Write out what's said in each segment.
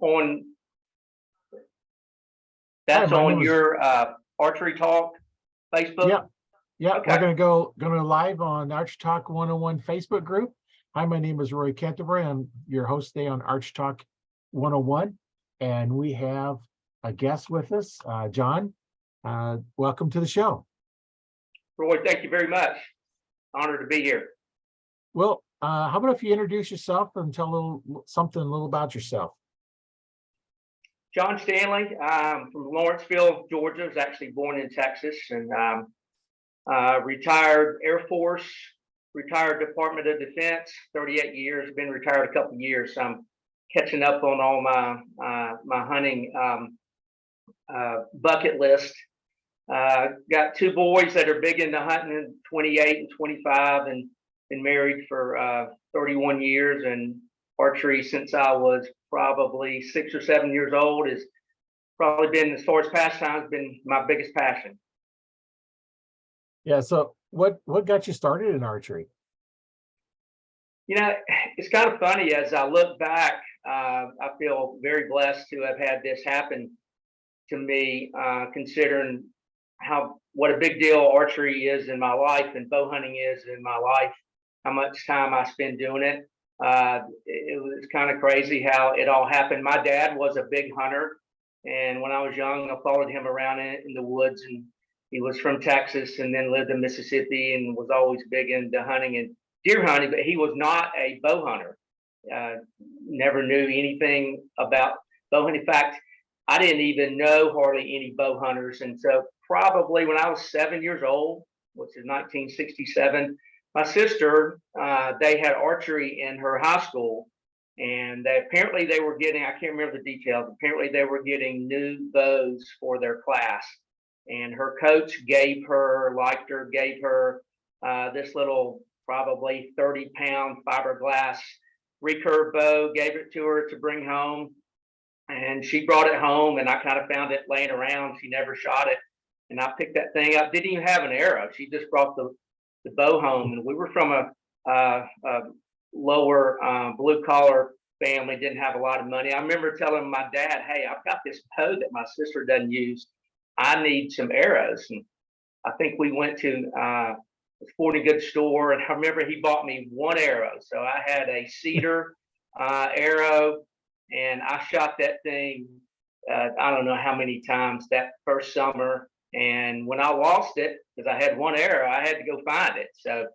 on Hi, my name is your Archery Talk Facebook? yeah. Okay. We're gonna live on Arch Talk 101 Facebook group. Hi, my name is Roy Canterbury. I'm your host today on Arch Talk 101, and we have a guest with us, John. Welcome to the show. Roy, thank you very much. Honored to be here. Well, how about if you introduce yourself and tell something a little about yourself? John Stanley, from Lawrenceville, Georgia. I was actually born in Texas, and retired Air Force, retired Department of Defense, 38 years, been retired a couple of years. So I'm catching up on all my hunting bucket list. Got two boys that are big into hunting, 28 and 25, and been married for 31 years, and archery since I was probably 6 or 7 years old. Has probably been, as far as pastimes, been my biggest passion. Yeah. So what got you started in archery? You know, it's kind of funny as I look back. I feel very blessed to have had this happen to me, considering what a big deal archery is in my life and bow hunting is in my life. How much time I spend doing it. It was kind of crazy how it all happened. My dad was a big hunter, and when I was young, I followed him around in the woods. And he was from Texas and then lived in Mississippi and was always big into hunting and deer hunting, but he was not a bow hunter. Never knew anything about bow hunting. In fact, I didn't even know hardly any bow hunters. And so probably when I was 7 years old, which is 1967, my sister, they had archery in her high school, and apparently they were getting, I can't remember the details, apparently they were getting new bows for their class. And her coach liked her, gave her this little, probably 30-pound fiberglass recurve bow, gave it to her to bring home. And she brought it home, and I kind of found it laying around. She never shot it. And I picked that thing up, didn't even have an arrow. She just brought the bow home. And we were from a lower blue collar family, didn't have a lot of money. I remember telling my dad, hey, I've got this bow that my sister doesn't use. I need some arrows. And I think we went to a sporting goods store, and I remember he bought me one arrow. So I had a cedar arrow, and I shot that thing, I don't know how many times that first summer. And when I lost it, because I had one arrow, I had to go find it. So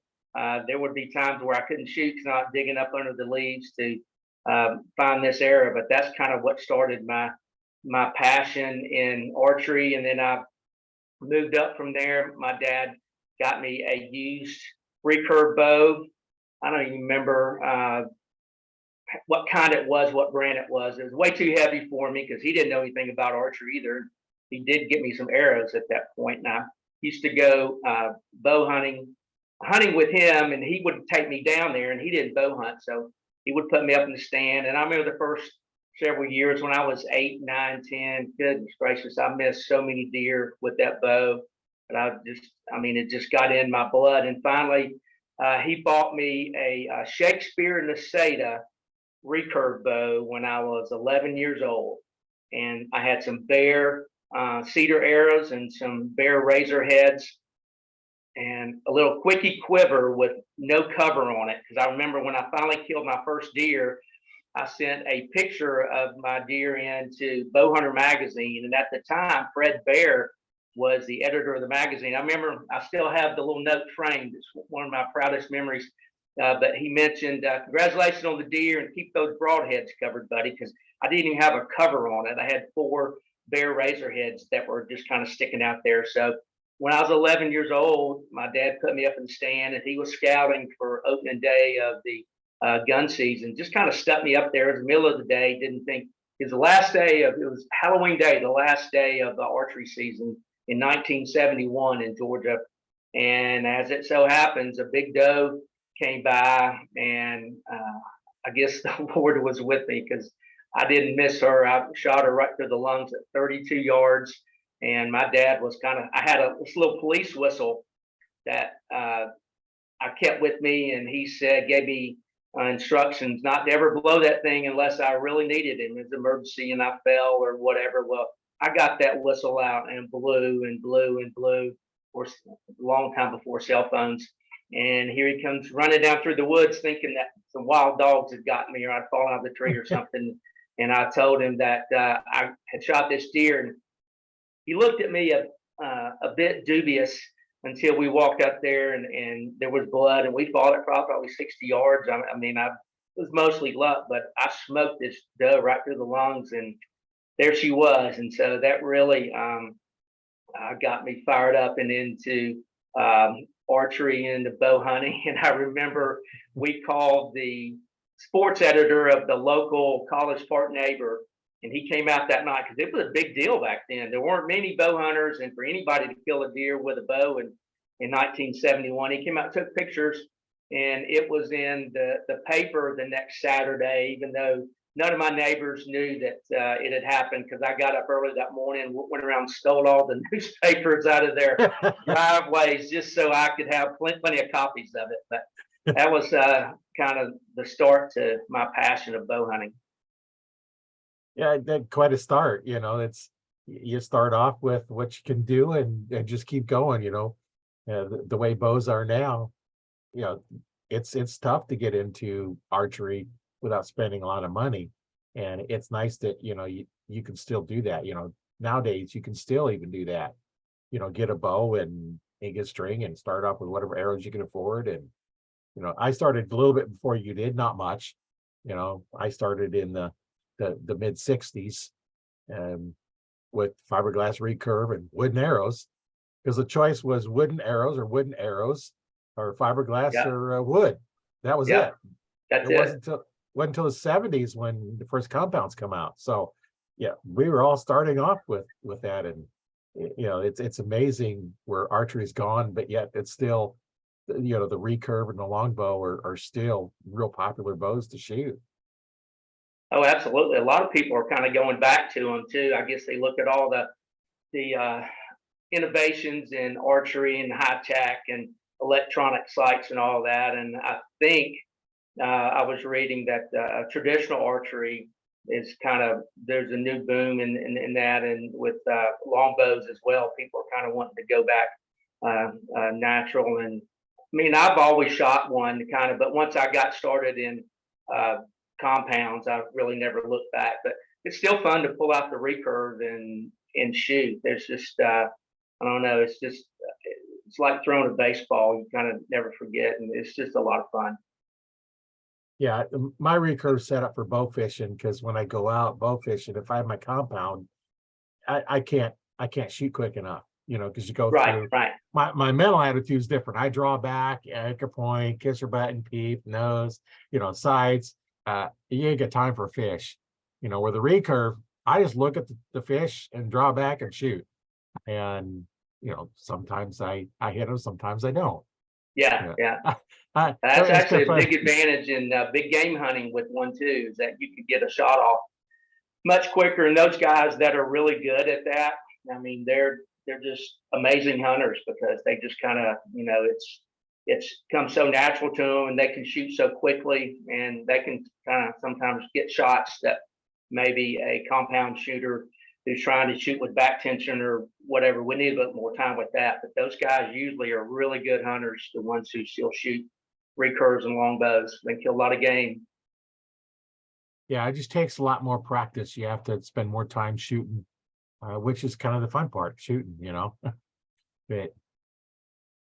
there would be times where I couldn't shoot because I was digging up under the leaves to find this arrow. But that's kind of what started my passion in archery. And then I moved up from there. My dad got me a used recurve bow. I don't even remember what kind it was, what brand it was. It was way too heavy for me because he didn't know anything about archery either. He did get me some arrows at that point. And I used to go bow hunting with him, and he would take me down there, and he didn't bow hunt. So he would put me up in the stand. And I remember the first several years when I was 8, 9, 10, goodness gracious, I missed so many deer with that bow. But it just got in my blood. And finally, he bought me a Shakespeare and Neseda recurve bow when I was 11 years old. And I had some bare cedar arrows and some bare razor heads and a little quickie quiver with no cover on it. Because I remember when I finally killed my first deer, I sent a picture of my deer into Bow Hunter magazine. And at the time, Fred Bear was the editor of the magazine. I remember I still have the little note framed. It's one of my proudest memories. But he mentioned, congratulations on the deer, and keep those broadheads covered, buddy, because I didn't even have a cover on it. I had 4 bare razor heads that were just kind of sticking out there. So when I was 11 years old, my dad put me up in the stand, and he was scouting for opening day of the gun season. Just kind of stuck me up there in the middle of the day. Didn't think it was the last day it was Halloween day, the last day of the archery season in 1971 in Georgia. And as it so happens, a big doe came by, and I guess the Lord was with me because I didn't miss her. I shot her right through the lungs at 32 yards. And my dad was I had this little police whistle that I kept with me, and he gave me instructions not to ever blow that thing unless I really needed it. It was an emergency and I fell or whatever. Well, I got that whistle out and blew and blew and blew for a long time before cell phones. And here he comes running down through the woods thinking that some wild dogs had gotten me or I'd fallen out of the tree or something. And I told him that I had shot this deer. And he looked at me a bit dubious until we walked up there and there was blood and we fought it probably 60 yards. I mean, it was mostly luck, but I smoked this doe right through the lungs and there she was. And so that really got me fired up and into archery and into bow hunting. And I remember we called the sports editor of the local College Park Neighbor, and he came out that night because it was a big deal back then. There weren't many bow hunters, and for anybody to kill a deer with a bow in 1971, he came out, took pictures, and it was in the paper the next Saturday, even though none of my neighbors knew that it had happened because I got up early that morning and went around and stole all the newspapers out of their driveways just so I could have plenty of copies of it. But that was kind of the start to my passion of bow hunting. Yeah, that quite a start. It's you start off with what you can do and just keep going. The way bows are now, it's tough to get into archery without spending a lot of money. And it's nice that you can still do that. Nowadays you can still even do that. Get a bow and get string and start off with whatever arrows you can afford. And I started a little bit before you did, not much. I started in the mid 60s with fiberglass recurve and wooden arrows, because the choice was wooden arrows or fiberglass or wood. That was it. That's it wasn't until the 70s when the first compounds come out. So yeah, we were all starting off with that. And it's amazing where archery's gone, but yet it's still the recurve and the longbow are still real popular bows to shoot. Oh, absolutely. A lot of people are kind of going back to them too. I guess they look at all the innovations in archery and high tech and electronic sights and all that. And I think I was reading that traditional archery is there's a new boom in that, and with longbows as well. People are kind of wanting to go back natural. And I mean, I've always shot one but once I got started in compounds, I really never looked back. But it's still fun to pull out the recurve and shoot. There's just I don't know. It's like throwing a baseball. You kind of never forget, and it's just a lot of fun. Yeah, my recurve set up for bow fishing, because when I go out bow fishing, if I have my compound, I can't shoot quick enough. Because you go through. Right. My mental attitude is different. I draw back, anchor point, kiss her butt and peep, nose, sides. You ain't got time for a fish. Where the recurve, I just look at the fish and draw back and shoot. And sometimes I hit them, sometimes I don't. Yeah. That's actually a big advantage in big game hunting with one too, is that you can get a shot off much quicker. And those guys that are really good at that, I mean, they're just amazing hunters, because they just kind of, it's comes so natural to them, and they can shoot so quickly, and they can kind of sometimes get shots that maybe a compound shooter who's trying to shoot with back tension or whatever, we need a bit more time with that. But those guys usually are really good hunters, the ones who still shoot recurves and longbows. They kill a lot of game. Yeah, it just takes a lot more practice. You have to spend more time shooting, which is kind of the fun part, shooting, But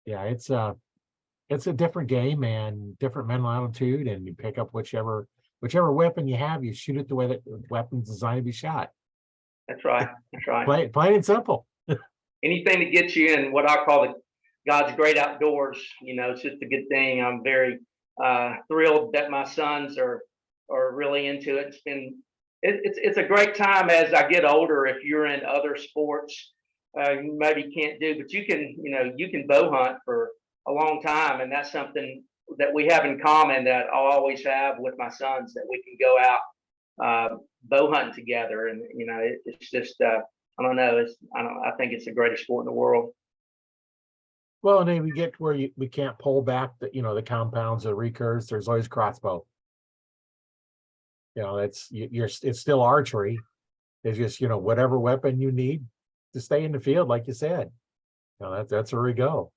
yeah, it's a different game and different mental attitude, and you pick up whichever weapon you have, you shoot it the way that the weapon's designed to be shot. That's right. Plain and simple. Anything that gets you in what I call God's great outdoors, it's just a good thing. I'm very thrilled that my sons are really into it. It's a great time as I get older. If you're in other sports, you maybe can't do, but you can bow hunt for a long time, and that's something that we have in common that I'll always have with my sons, that we can go out bow hunting together. And it's just I don't know, I think it's the greatest sport in the world. Well, and then we get where we can't pull back the compounds, the recurves. There's always crossbow. It's still archery. It's just, whatever weapon you need to stay in the field, like you said. That's where we go.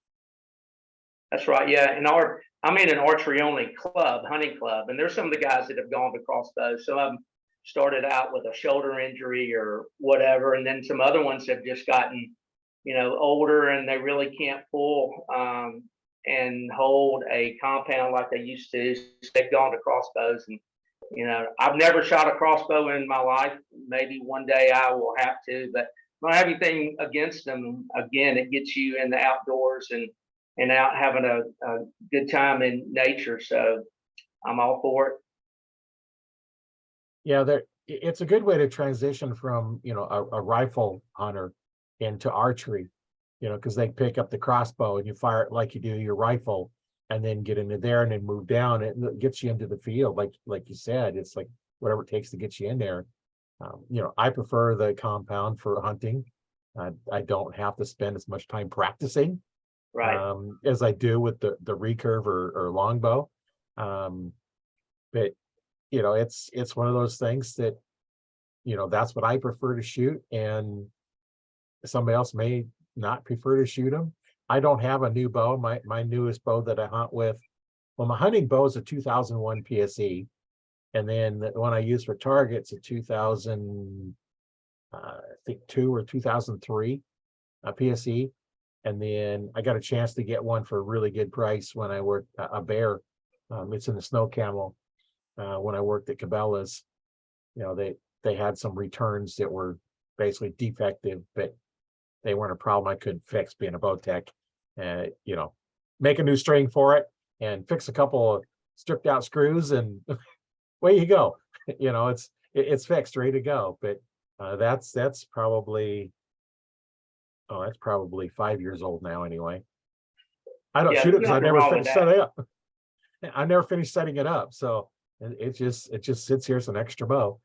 That's right. Yeah. I'm in an archery only club, hunting club, and there's some of the guys that have gone to crossbows. Some of them started out with a shoulder injury or whatever, and then some other ones have just gotten, older and they really can't pull and hold a compound like they used to. So they've gone to crossbows, and I've never shot a crossbow in my life. Maybe one day I will have to, but I don't have anything against them. Again, it gets you in the outdoors and out having a good time in nature. So I'm all for it. Yeah, it's a good way to transition from a rifle hunter into archery, because they pick up the crossbow and you fire it like you do your rifle, and then get into there and then move down. It gets you into the field, like you said. It's like whatever it takes to get you in there. I prefer the compound for hunting. I don't have to spend as much time practicing Right. as I do with the recurve or longbow. But it's one of those things that that's what I prefer to shoot, and somebody else may not prefer to shoot them. I don't have a new bow. My newest bow that I hunt with, well, my hunting bow is a 2001 PSE, and then the one I use for targets a 2000, I think 2 or 2003 PSE. And then I got a chance to get one for a really good price when I worked a bear. It's in the snow camel. When I worked at Cabela's, they had some returns that were basically defective, but they weren't a problem I couldn't fix being a bow tech. Make a new string for it and fix a couple of stripped out screws, and away you go. It's fixed, ready to go. But that's probably 5 years old now anyway. I don't Yeah, shoot it there's because I nothing never wrong with finished that. setting it up. I never finished setting it up. So it just sits here as an extra bow.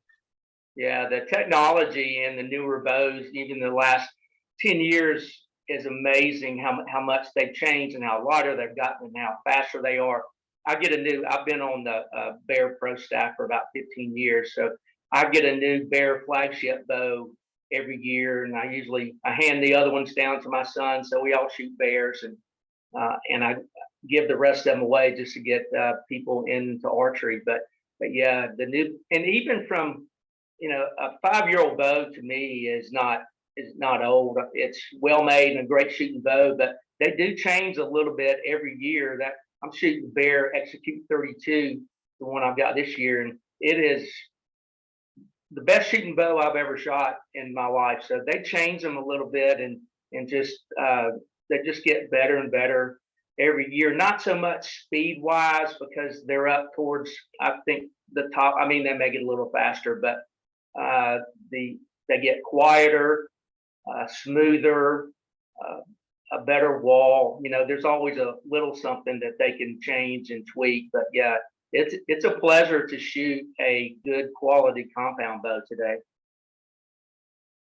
Yeah, the technology and the newer bows, even the last 10 years, is amazing how much they've changed and how lighter they've gotten and how faster they are. I've been on the Bear Pro staff for about 15 years. So I get a new Bear flagship bow every year. And I hand the other ones down to my son. So we all shoot bears, and I give the rest of them away just to get people into archery. But yeah, and even from, a 5-year-old bow to me is not old. It's well made and a great shooting bow, but they do change a little bit every year. That I'm shooting Bear Execute 32, the one I've got this year, and it is the best shooting bow I've ever shot in my life. So they change them a little bit, and just they just get better and better every year. Not so much speed wise, because they're up towards, I think, the top. I mean, they make it a little faster, but they get quieter, smoother, a better wall. There's always a little something that they can change and tweak. But yeah, it's a pleasure to shoot a good quality compound bow today.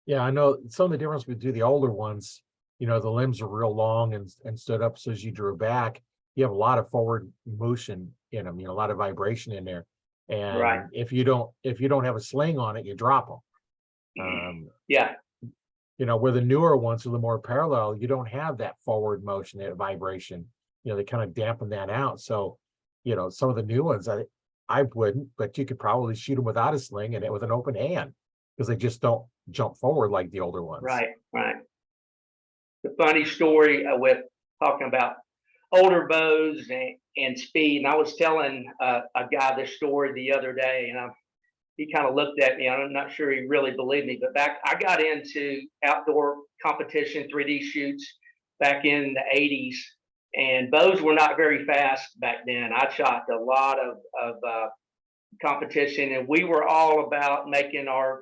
Yeah, I know some of the difference we do the older ones. The limbs are real long and stood up. So as you drew back, you have a lot of forward motion in them. A lot of vibration in there. Right. And if you don't have a sling on it, you drop them. Yeah. Where the newer ones are the more parallel, you don't have that forward motion, that vibration. They kind of dampen that out. So, some of the new ones, I wouldn't, but you could probably shoot them without a sling and with an open hand, because they just don't jump forward like the older ones. Right. Right. The funny story with talking about older bows and speed, and I was telling a guy this story the other day, and he kind of looked at me. I'm not sure he really believed me, but I got into outdoor competition 3D shoots back in the 80s, and bows were not very fast back then. I shot a lot of competition, and we were all about making our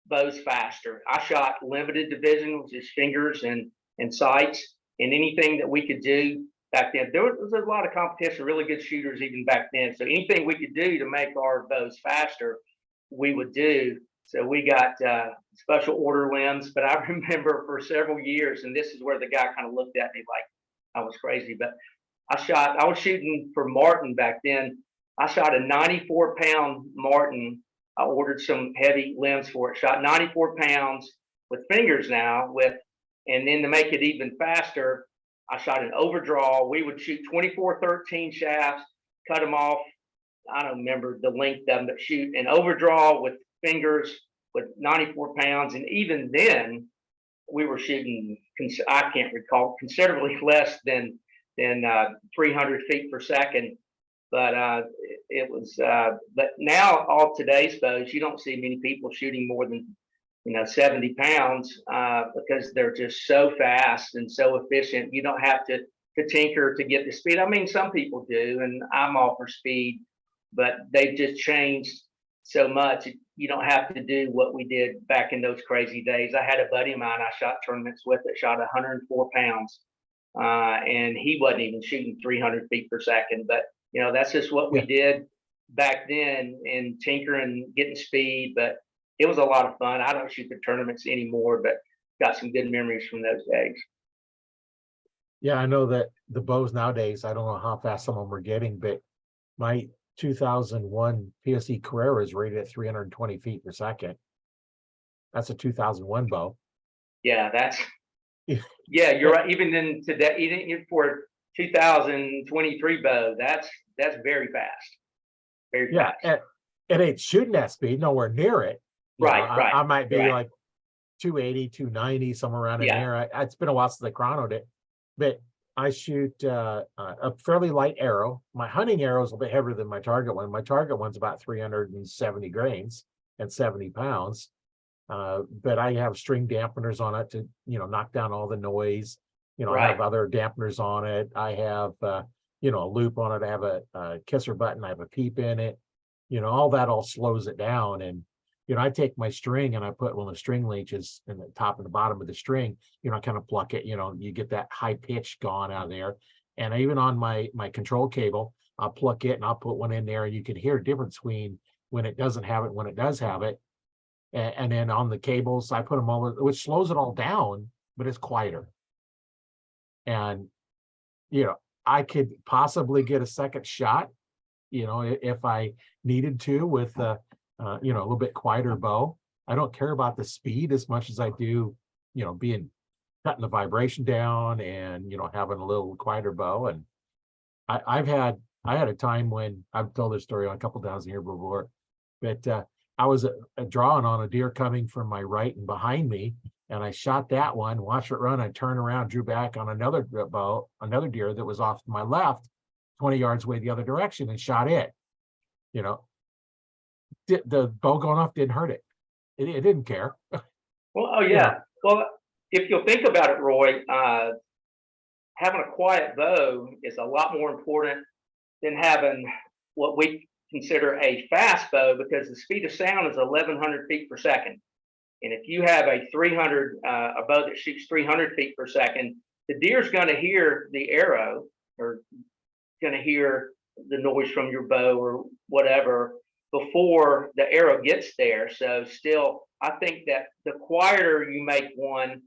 bows faster. I shot limited division, which is fingers and sights, and anything that we could do back then. There was a lot of competition, really good shooters even back then. So anything we could do to make our bows faster, we would do. So we got special order limbs. But I remember for several years, and this is where the guy kind of looked at me like, I was crazy, but I was shooting for martin back then. I shot a 94-pound martin. I ordered some heavy limbs for it, shot 94 pounds with fingers now and then to make it even faster, I shot an overdraw. We would shoot 24-13 shafts, cut them off. I don't remember the length of them, but shoot an overdraw with fingers with 94 pounds. And even then, we were shooting, I can't recall, considerably less than 300 feet per second. But it was, but now all today's bows, you don't see many people shooting more than 70 pounds because they're just so fast and so efficient. You don't have to tinker to get the speed. I mean, some people do, and I'm all for speed, but they've just changed so much. You don't have to do what we did back in those crazy days. I had a buddy of mine I shot tournaments with that shot 104 pounds, and he wasn't even shooting 300 feet per second. But that's just what we did back then, and tinkering, getting speed. But it was a lot of fun. I don't shoot the tournaments anymore, but got some good memories from those days. Yeah, I know that the bows nowadays, I don't know how fast some of them are getting, but my 2001 PSE Carrera is rated at 320 feet per second. That's a 2001 bow. Yeah, yeah, you're right. Even in today, even for 2023 bow, that's very fast. Very fast. It ain't shooting that speed, nowhere near it. Right. I might be like 280, 290, somewhere around in there. It's been a while since I chronoed it, but I shoot a fairly light arrow. My hunting arrow is a bit heavier than my target one. My target one's about 370 grains and 70 pounds. But I have string dampeners on it to, knock down all the noise. I have other dampeners on it. I have, a loop on it. I have a kisser button. I have a peep in it. All that all slows it down. And, I take my string and I put one of the string leeches in the top and the bottom of the string, I kind of pluck it, you get that high pitch gone out of there. And even on my control cable, I'll pluck it and I'll put one in there, and you can hear a difference between when it doesn't have it and when it does have it. And then on the cables, I put them all, which slows it all down, but it's quieter. And, I could possibly get a second shot, if I needed to with, a little bit quieter bow. I don't care about the speed as much as I do, cutting the vibration down and, having a little quieter bow. And I had a time when I've told this story on a couple times here before, but I was drawing on a deer coming from my right and behind me, and I shot that one, watched it run. I turned around, drew back on another bow, another deer that was off to my left, 20 yards away the other direction, and shot it. The bow going off didn't hurt it. It didn't care. Well, oh yeah. Well, if you'll think about it, Roy, having a quiet bow is a lot more important than having what we consider a fast bow, because the speed of sound is 1,100 feet per second. And if you have a bow that shoots 300 feet per second, the deer's going to hear the arrow, or going to hear the noise from your bow or whatever before the arrow gets there. So still, I think that the quieter you make one,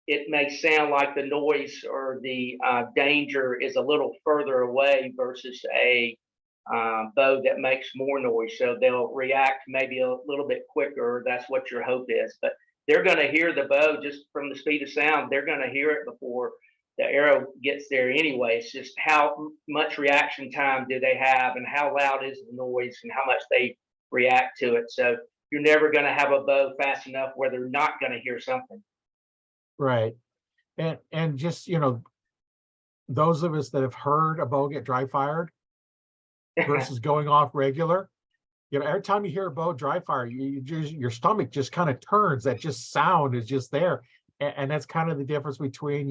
it may sound like the noise or the danger is a little further away versus a bow that makes more noise. So they'll react maybe a little bit quicker. That's what your hope is. But they're going to hear the bow just from the speed of sound. They're going to hear it before the arrow gets there anyway. It's just how much reaction time do they have, and how loud is the noise, and how much they react to it. So you're never going to have a bow fast enough where they're not going to hear something. Right. And just, those of us that have heard a bow get dry fired versus going off regular, every time you hear a bow dry fire, your stomach just kind of turns. That just sound is just there. And that's kind of the difference between,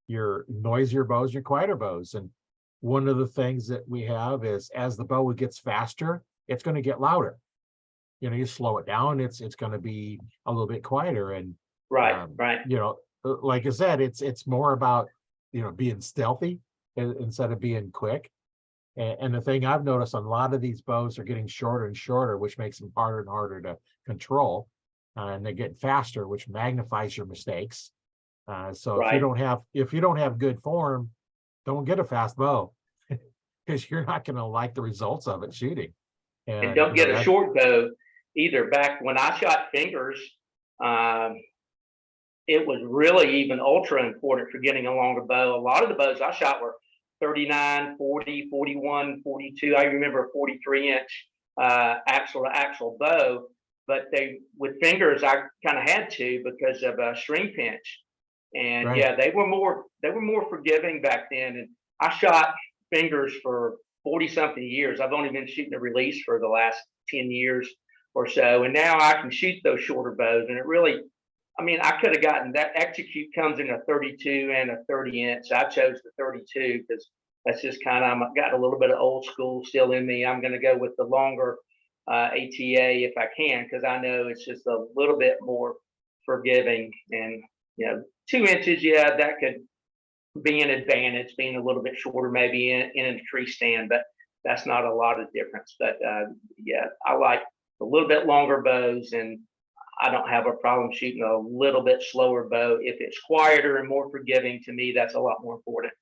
your noisier bows, your quieter bows. And one of the things that we have is, as the bow gets faster, it's going to get louder. You slow it down, it's going to be a little bit quieter. And right. Like I said, it's more about, being stealthy instead of being quick. And the thing I've noticed on a lot of these bows are getting shorter and shorter, which makes them harder and harder to control. And they're getting faster, which magnifies your mistakes. So if you don't have good form, don't get a fast bow because you're not going to like the results of it shooting. And And don't get a short bow either. Back when I shot fingers, um, it was really even ultra important for getting a longer bow. A lot of the bows I shot were 39, 40, 41, 42. I remember a 43-inch axle to axle bow, but they with fingers I kind of had to because of a string pinch. And right, yeah, they were more forgiving back then. And I shot fingers for 40 something years. I've only been shooting a release for the last 10 years or so. And now I can shoot those shorter bows. And it really, I mean, I could have gotten that. Execute comes in a 32 and a 30-inch. I chose the 32 because that's just kind of, I've got a little bit of old school still in me. I'm going to go with the longer ATA if I can, because I know it's just a little bit more forgiving. And, 2 inches, yeah, that could be an advantage, being a little bit shorter, maybe in a tree stand, but that's not a lot of difference. But yeah, I like a little bit longer bows, and I don't have a problem shooting a little bit slower bow. If it's quieter and more forgiving, to me, that's a lot more important.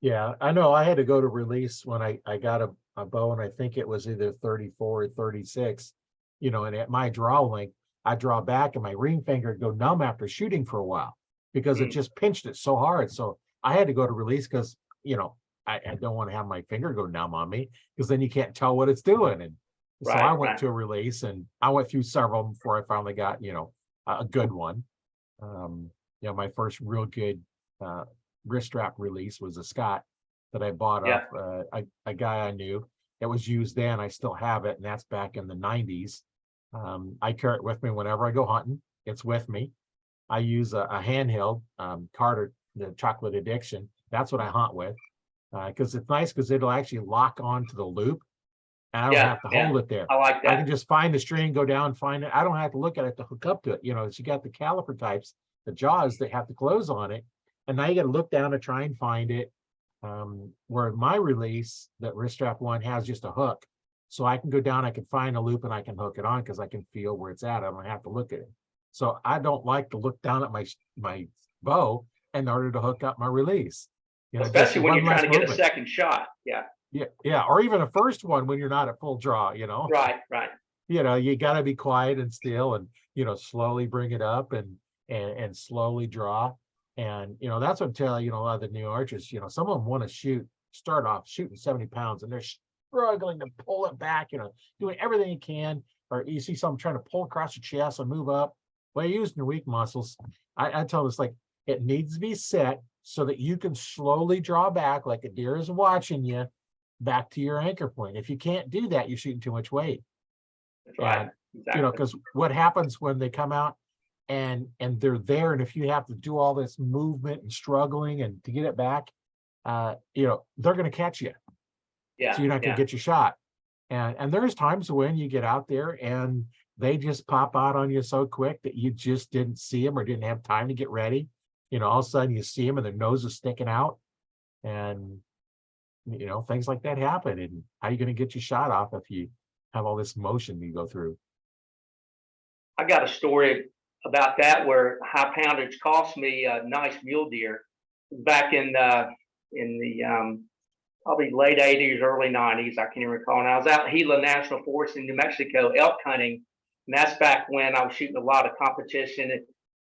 yeah, I know. I had to go to release when I got a bow, and I think it was either 34 or 36. And at my draw length, I draw back, and my ring finger would go numb after shooting for a while because it Mm, just pinched it so hard. So I had to go to release because I don't want to have my finger go numb on me because then you can't tell what it's doing. And so I right, went right. to a release, and I went through several of them before I finally got a good one. My first real good uh, wrist strap release was a Scott that I bought Yeah, off a guy I knew. It was used then. I still have it, and that's back in the 90s. I carry it with me whenever I go hunting. It's with me. I use a handheld Carter, the Chocolate Addiction. That's what I hunt with because it's nice because it'll actually lock onto the loop, and I don't yeah, have to yeah. hold it there. I like I can that. just find the string, go down, find it. I don't have to look at it to hook up to it. You got the caliper types, the jaws that have to close on it, and now you got to look down to try and find it. Where my release, that wrist strap one, has just a hook, so I can go down, I can find a loop, and I can hook it on because I can feel where it's at. I don't have to look at it. So I don't like to look down at my bow in order to hook up my release. Just Especially when one you're trying less to get a movement. second shot. Yeah, Yeah, yeah, or even a first one when you're not at full draw. right, right. You got to be quiet and still, and slowly bring it up, and slowly draw. And that's what I tell a lot of the new archers. Some of them want to start off shooting 70 pounds, and they're struggling to pull it back, doing everything you can. Or you see someone trying to pull across your chest and move up. Well, you're using your weak muscles. I tell them, it's like it needs to be set so that you can slowly draw back like a deer is watching you back to your anchor point. If you can't do that, you're shooting too much weight. That's right. And Exactly. because what happens when they come out and they're there, and if you have to do all this movement and struggling and to get it back, they're going to catch you. So Yeah, you're not going yeah. to get your shot. And there's times when you get out there and they just pop out on you so quick that you just didn't see them or didn't have time to get ready. All of a sudden you see them and their nose is sticking out, and things like that happen. And how are you going to get your shot off if you have all this motion you go through? I got a story about that where high poundage cost me a nice mule deer back in the probably late 80s, early 90s. I can't even recall. And I was out in Gila National Forest in New Mexico elk hunting, and that's back when I was shooting a lot of competition. And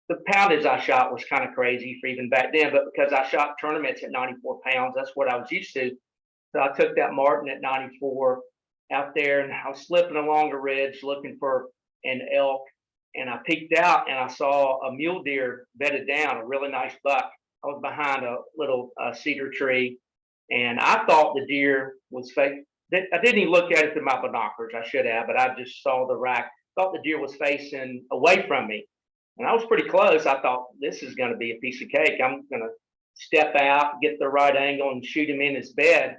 the poundage I shot was kind of crazy for even back then, but because I shot tournaments at 94 pounds, that's what I was used to. So I took that Martin at 94 out there, and I was slipping along a ridge looking for an elk, and I peeked out and I saw a mule deer bedded down, a really nice buck. I was behind a little cedar tree, and I thought the deer was fake. I didn't even look at it through my binoculars. I should have, but I just saw the rack. Thought the deer was facing away from me, and I was pretty close. I thought this is going to be a piece of cake. I'm going to step out, get the right angle, and shoot him in his bed.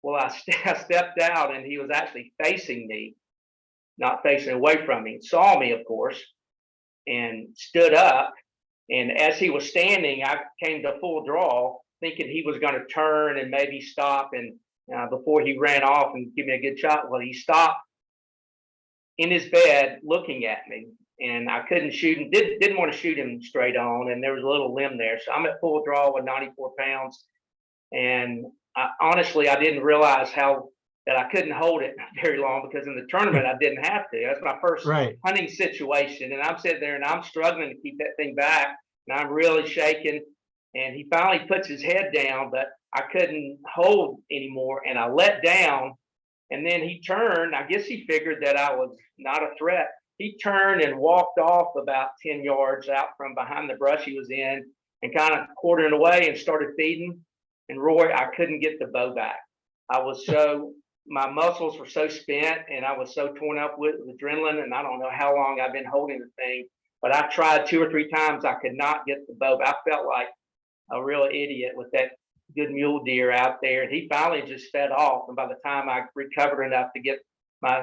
Well, I stepped out, and he was actually facing me, not facing away from me. He saw me, of course, and stood up. And as he was standing, I came to full draw, thinking he was going to turn and maybe stop. And before he ran off and give me a good shot, well, he stopped in his bed looking at me. And I couldn't shoot him, didn't want to shoot him straight on. And there was a little limb there. So I'm at full draw with 94 pounds. And honestly, I didn't realize that I couldn't hold it very long, because in the tournament I didn't have to. That's my first Right. hunting situation, and I'm sitting there and I'm struggling to keep that thing back, and I'm really shaking. And he finally puts his head down, but I couldn't hold anymore, and I let down. And then he turned. I guess he figured that I was not a threat. He turned and walked off about 10 yards out from behind the brush he was in, and kind of quartering away and started feeding. And Roy, I couldn't get the bow back. I was so, my muscles were so spent, and I was so torn up with adrenaline, and I don't know how long I've been holding the thing, but I tried 2 or 3 times. I could not get the bow. I felt like a real idiot with that good mule deer out there, and he finally just fed off. And by the time I recovered enough to get my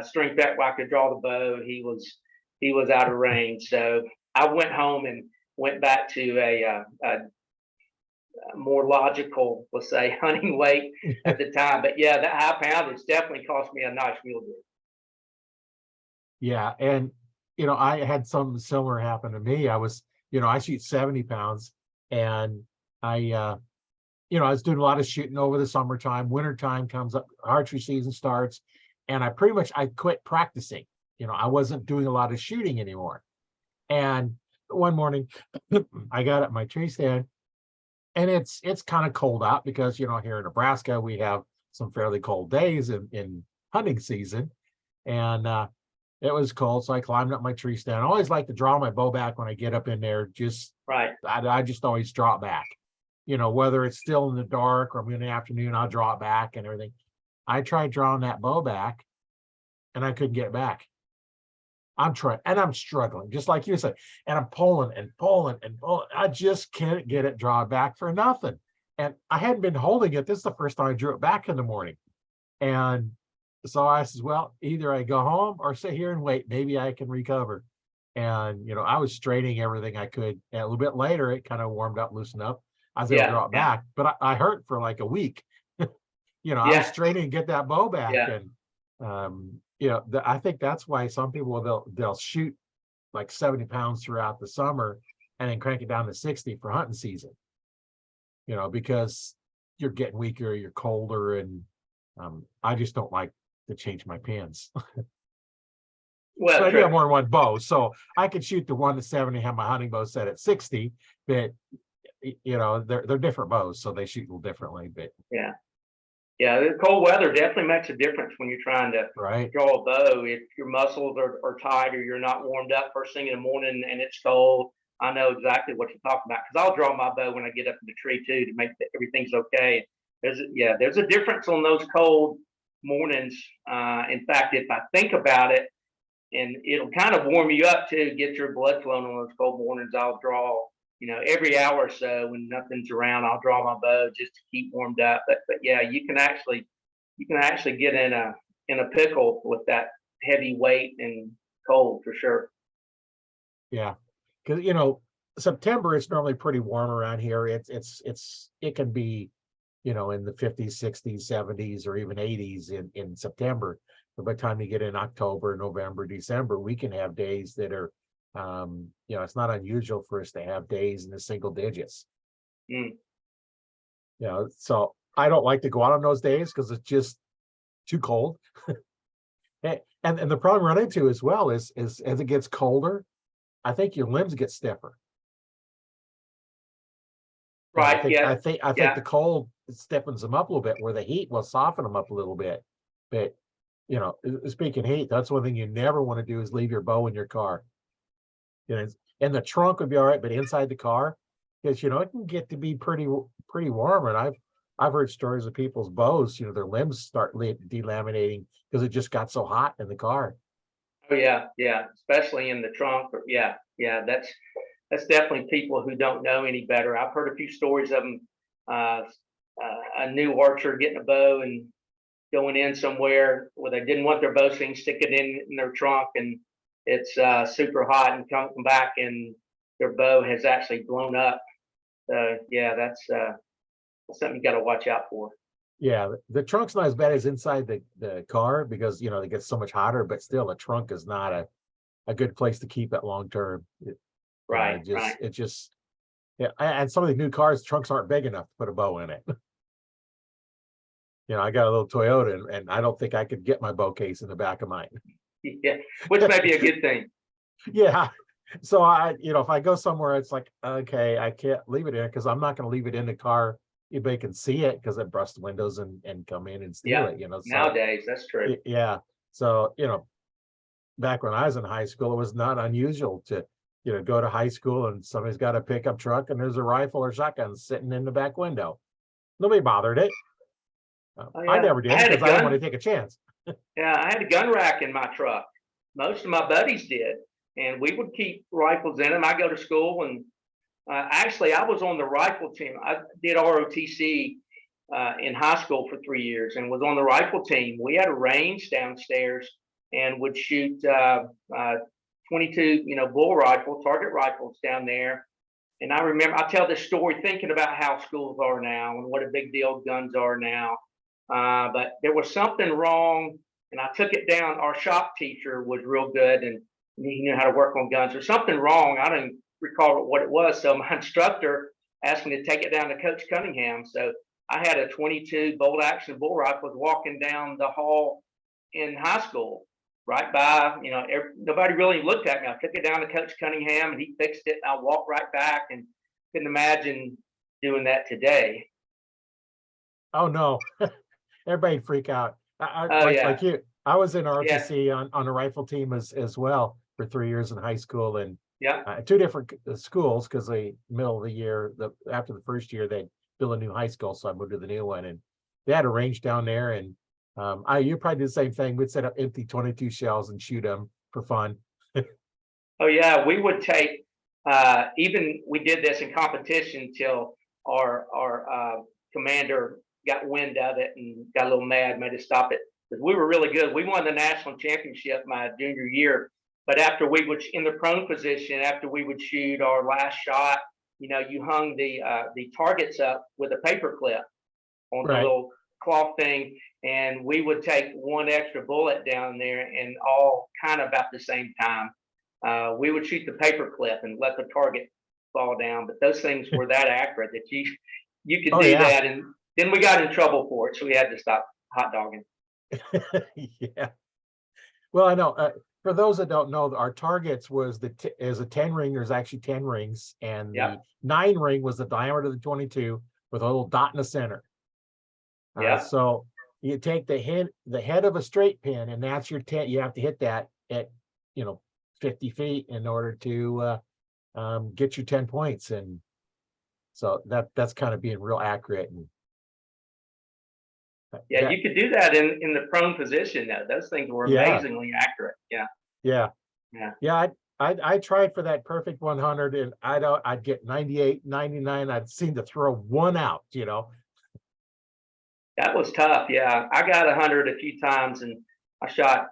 strength back where I could draw the bow, he was out of range. So I went home and went back to a more logical, let's say, hunting weight at the time. But yeah, that high poundage definitely cost me a nice mule deer. Yeah. And, I had something similar happen to me. I was, I shoot 70 pounds, and I was doing a lot of shooting over the summertime. Wintertime comes up, archery season starts, and I quit practicing. I wasn't doing a lot of shooting anymore. And one morning I got at my tree stand, and it's kind of cold out because, here in Nebraska, we have some fairly cold days in hunting season. And it was cold. So I climbed up my tree stand. I always like to draw my bow back when I get up in there. Right. I just always draw it back. Whether it's still in the dark or in the afternoon, I'll draw it back and everything. I tried drawing that bow back, and I couldn't get it back. I'm trying, and I'm struggling, just like you said, and I'm pulling and pulling and pulling. I just can't get it drawn back for nothing. And I hadn't been holding it. This is the first time I drew it back in the morning. And so I said, well, either I go home or sit here and wait. Maybe I can recover. And, I was straining everything I could. And a little bit later, it kind of warmed up, loosened up. I was able to draw it back, but I hurt for like a week. I was straining to get that bow back. And, I think that's why some people, they'll shoot like 70 pounds throughout the summer and then crank it down to 60 for hunting season, because you're getting weaker, you're colder. And I just don't like to change my pins. Well, I do have more than one bow, so I could shoot the 1 to 70, have my hunting bow set at 60, but they're different bows, so they shoot a little differently. But the cold weather definitely makes a difference when you're trying to draw a bow. If your muscles are tight, or you're not warmed up first thing in the morning and it's cold, I know exactly what you're talking about, because I'll draw my bow when I get up in the tree too, to make everything's okay. There's a difference on those cold mornings. In fact, if I think about it, and it'll kind of warm you up too, get your blood flowing on those cold mornings. I'll draw, every hour or so when nothing's around, I'll draw my bow just to keep warmed up. But yeah, you can actually get in a pickle with that heavy weight and cold, for sure. Yeah, because September, it's normally pretty warm around here. It can be, in the 50s, 60s, 70s, or even 80s in September. But by the time you get in October, November, December, we can have days that are, it's not unusual for us to have days in the single digits. So I don't like to go out on those days because it's just too cold. and the problem I run into as well is as it gets colder, I think your limbs get stiffer. Right. I think the cold stiffens them up a little bit, where the heat will soften them up a little bit. But speaking of heat, that's one thing you never want to do, is leave your bow in your car. And the trunk would be all right, but inside the car, because it can get to be pretty warm. And I've heard stories of people's bows, their limbs start delaminating because it just got so hot in the car. Oh yeah, especially in the trunk. That's definitely people who don't know any better. I've heard a few stories of them. A new archer getting a bow and going in somewhere where they didn't want their bow string, stick it in their trunk, and it's super hot, and come back and their bow has actually blown up. That's something you got to watch out for. Yeah, the trunk's not as bad as inside the car, because it gets so much hotter, but still, a trunk is not a good place to keep it long term. Right. It just Yeah, and some of the new cars, trunks aren't big enough to put a bow in it. I got a little Toyota, and I don't think I could get my bow case in the back of mine. Yeah, which may be a good thing. Yeah. So if I go somewhere, it's like, okay, I can't leave it in because I'm not going to leave it in the car. Anybody can see it because it brusts the windows and come in and steal Yeah, it. So nowadays that's true. yeah. So back when I was in high school, it was not unusual to go to high school and somebody's got a pickup truck and there's a rifle or shotgun sitting in the back window. Nobody bothered it. Oh I yeah, never did I had a because I didn't want gun. to take a chance. Yeah, I had a gun rack in my truck. Most of my buddies did, and we would keep rifles in them. I go to school, and actually, I was on the rifle team. I did ROTC in high school for 3 years, and was on the rifle team. We had a range downstairs, and would shoot 22, bull rifle, target rifles down there. And I remember, I tell this story thinking about how schools are now and what a big deal guns are now. But there was something wrong, and I took it down. Our shop teacher was real good, and he knew how to work on guns. There's something wrong. I don't recall what it was. So my instructor asked me to take it down to Coach Cunningham. So I had a 22 bolt action bull rifle walking down the hall in high school, right by, nobody really looked at me. I took it down to Coach Cunningham, and he fixed it. I walked right back, and couldn't imagine doing that today. Oh no, everybody freak out. Oh Like yeah, you, I was in yeah, ROTC on a rifle team as well for 3 years in high school, and yeah. two different schools because the middle of the year, after the first year, they built a new high school, so I moved to the new one, and they had a range down there, and you probably did the same thing. We'd set up empty 22 shells and shoot them for fun. Oh yeah, we would take even we did this in competition till our commander got wind of it and got a little mad, made us stop it because we were really good. We won the national championship my junior year, but after we would in the prone position, after we would shoot our last shot, you hung the targets up with a paper clip on the Right. little cloth thing, and we would take one extra bullet down there, and all kind of about the same time. We would shoot the paper clip and let the target fall down, but those things were that accurate that you could Oh do yeah. that, and then we got in trouble for it, so we had to stop hot dogging. Yeah. Well, I know. For those that don't know, our targets was is a 10 ring. There's actually 10 rings, and the Yep, 9 ring was the diameter of the 22 with a little dot in the center. yep, So you take the head of a straight pin, and that's your 10. You have to hit that at you know 50 feet in order to get your 10 points, and so that's kind of being real accurate. And yeah. that You could do that in the prone position. Though those things were yeah, amazingly accurate. Yeah, yeah. yeah. Yeah, I tried for that perfect 100, and I'd get 98, 99. I'd seem to throw one out. That was tough. Yeah, I got 100 a few times, and I shot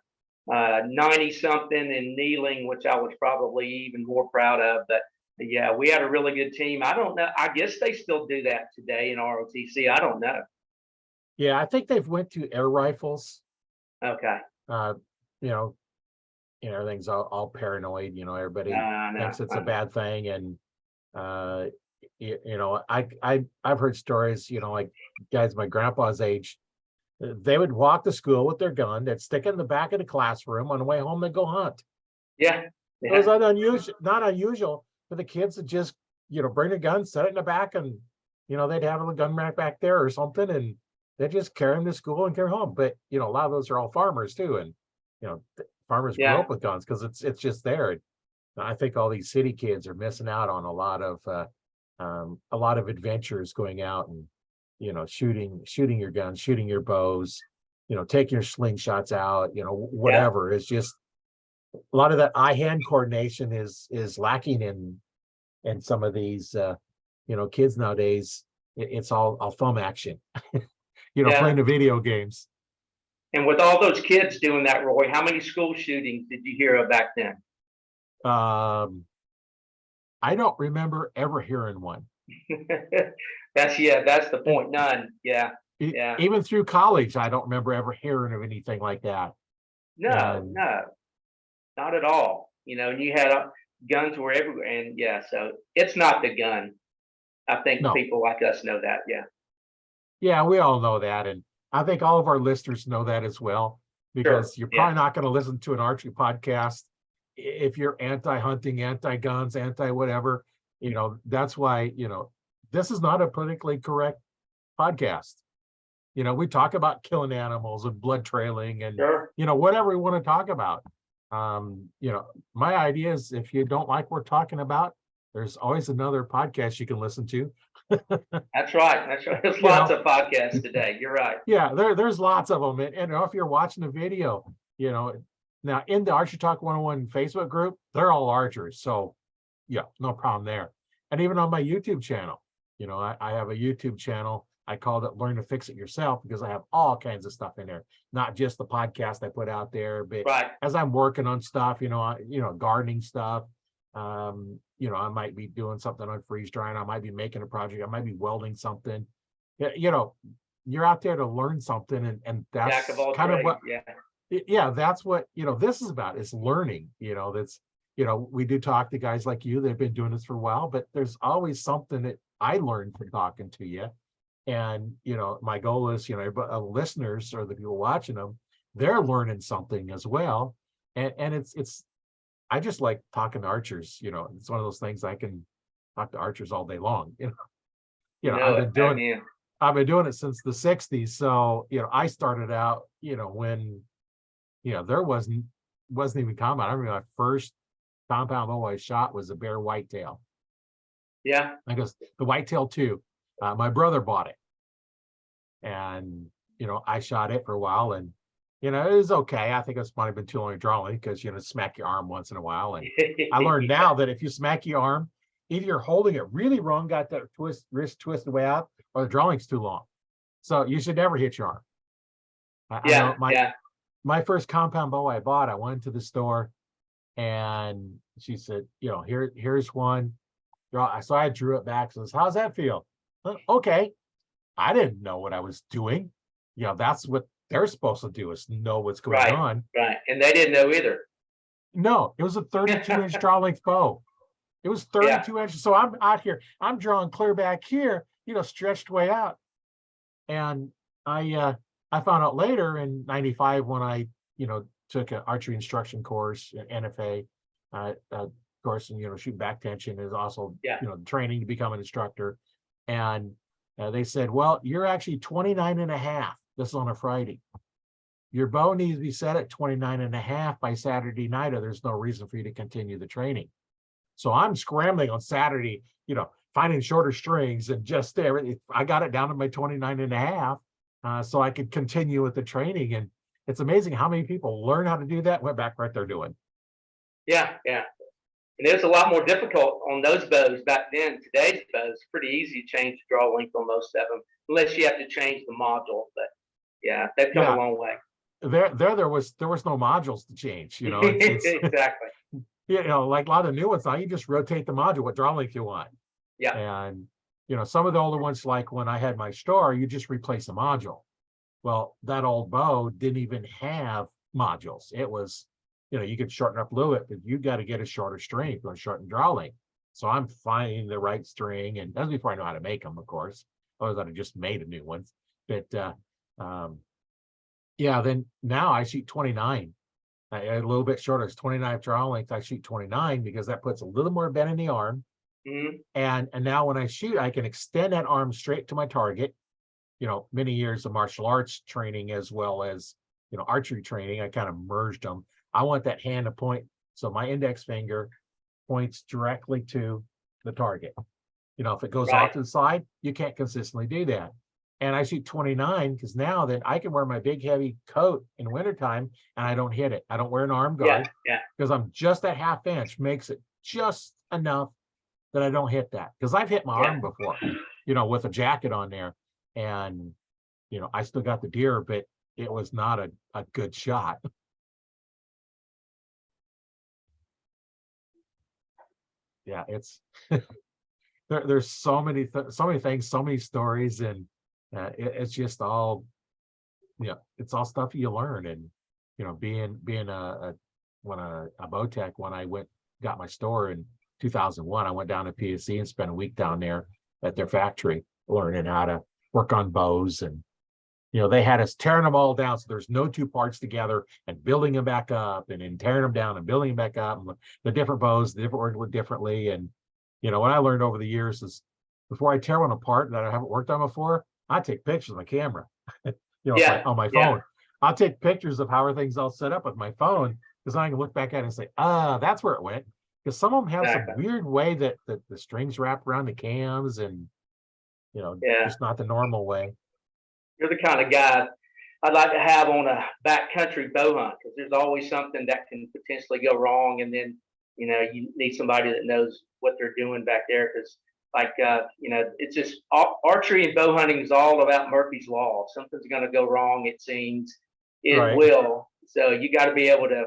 90 something in kneeling, which I was probably even more proud of. But yeah, we had a really good team. I don't know. I guess they still do that today in ROTC. I don't know. Yeah, I think they've went to air rifles. Okay. Uh, you know, everything's all paranoid. Everybody I know. thinks it's I a know. bad thing, and uh, I've heard stories. Like guys my grandpa's age, they would walk to school with their gun. They'd stick it in the back of the classroom. On the way home, they'd go hunt. Yeah. It was Yeah. not unusual for the kids to just, bring a gun, set it in the back, and they'd have a gun rack back there or something, and they'd just carry them to school and carry home. But a lot of those are all farmers too, and farmers grew Yeah. up with guns because it's just there. And I think all these city kids are missing out on a lot of adventures going out and shooting your guns, shooting your bows, taking your slingshots out, Yeah. whatever. It's just a lot of that eye-hand coordination is lacking in some of these kids nowadays. It's all thumb action, playing Yeah. the video games. And with all those kids doing that, Roy, how many school shootings did you hear of back then? um I don't remember ever hearing one. That's the point. None. Yeah. Yeah. Even through college, I don't remember ever hearing of anything like that. No, And no, not at all. And you had guns were everywhere, and yeah, so it's not the gun. I think No. people like us know that. Yeah. Yeah, we all know that. And I think all of our listeners know that as well, Sure. because you're Yeah. probably not going to listen to an archery podcast if you're anti-hunting, anti-guns, anti-whatever. That's why, this is not a politically correct podcast. We talk about killing animals and blood trailing and, Sure. whatever we want to talk about. My idea is if you don't like what we're talking about, there's always another podcast you can listen to. That's right. That's right. There's You lots know, of podcasts today. You're right. yeah, there's lots of them. And if you're watching a video, now in the Archery Talk 101 Facebook group, they're all archers. So yeah, no problem there. And even on my YouTube channel, I have a YouTube channel. I called it Learn to Fix It Yourself because I have all kinds of stuff in there, not just the podcast I put out there, but Right. as I'm working on stuff, gardening stuff, I might be doing something on freeze drying. I might be making a project. I might be welding something. You're out there to learn something, and Jack that's of all kind of trades. what, Yeah. that's what, this is about, is learning. We do talk to guys like you that have been doing this for a while, but there's always something that I learned from talking to you. And, my goal is, listeners or the people watching them, they're learning something as well. And I just like talking to archers. It's one of those things I can talk to archers all day long. I've been doing it since the 60s. So, I started out, when, there wasn't even combat. I remember my first compound bow I shot was a bear whitetail. Yeah. I guess the whitetail too. My brother bought it. And, I shot it for a while, and, it was okay. I think it's might have been too long to draw because, smack your arm once in a while. And I learned now that if you smack your arm, either you're holding it really wrong, got that wrist twisted way out, or the drawing's too long. So you should never hit your arm. I know my first compound bow I bought, I went to the store and she said, here's one. So I drew it back. Says, how's that feel? Okay. I didn't know what I was doing. That's what they're supposed to do, is know what's going on. Right. And they didn't know either. No, it was a 32-inch draw length bow. It was 32 inches. So I'm out here, I'm drawing clear back here, stretched way out. And I found out later in 95 when I, took an archery instruction course, NFA course, and, shoot back tension is also, training to become an instructor. And they said, well, you're actually 29 and a half. This is on a Friday. Your bow needs to be set at 29 and a half by Saturday night, or there's no reason for you to continue the training. So I'm scrambling on Saturday, finding shorter strings and just there. I got it down to my 29 and a half so I could continue with the training. And it's amazing how many people learn how to do that, went back right they're doing. Yeah. Yeah. And it was a lot more difficult on those bows back then. Today's bows, pretty easy to change the draw length on most of them, unless you have to change the module. But yeah, they've come a long way. There was no modules to change, Exactly. Like a lot of the new ones now, you just rotate the module, what draw length you want. Yeah. And some of the older ones, like when I had my store, you just replace the module. Well, that old bow didn't even have modules. It was, you could shorten up a little bit, but you got to get a shorter string if you want to shorten draw length. So I'm finding the right string, and that's before I know how to make them, of course. Otherwise, I'd have just made a new one. But then now I shoot 29. A little bit shorter. It's 29 draw length. I shoot 29 because that puts a little more bend in the arm. Mm-hmm. And now when I shoot, I can extend that arm straight to my target. Many years of martial arts training as well as, archery training, I kind of merged them. I want that hand to point. So my index finger points directly to the target. If it goes off to the side, you can't consistently do that. And I shoot 29 because now then I can wear my big heavy coat in wintertime and I don't hit it. I don't wear an arm guard because I'm just that half inch makes it just enough that I don't hit that. Because I've hit my arm before, with a jacket on there. And, I still got the deer, but it was not a good shot. Yeah, it's there's so many things, so many stories, and it's just all it's all stuff you learn. And being a bow tech, when I got my store in 2001, I went down to PSC and spent a week down there at their factory, learning how to work on bows. And they had us tearing them all down, so there's no two parts together, and building them back up, and then tearing them down and building them back up. And the different bows, the different worked differently. And what I learned over the years is, before I tear one apart that I haven't worked on before, I take pictures with my camera. Yeah. On my phone. I'll take pictures of how everything's all set up with my phone, because I can look back at it and say, that's where it went. Because some of them have Exactly. some weird way that the strings wrap around the cams, and just not the normal way. You're the kind of guy I'd like to have on a backcountry bow hunt, because there's always something that can potentially go wrong, and then you need somebody that knows what they're doing back there. Because it's just archery and bow hunting is all about Murphy's law. Something's going to go wrong. It seems it Right. will. So you got to be able to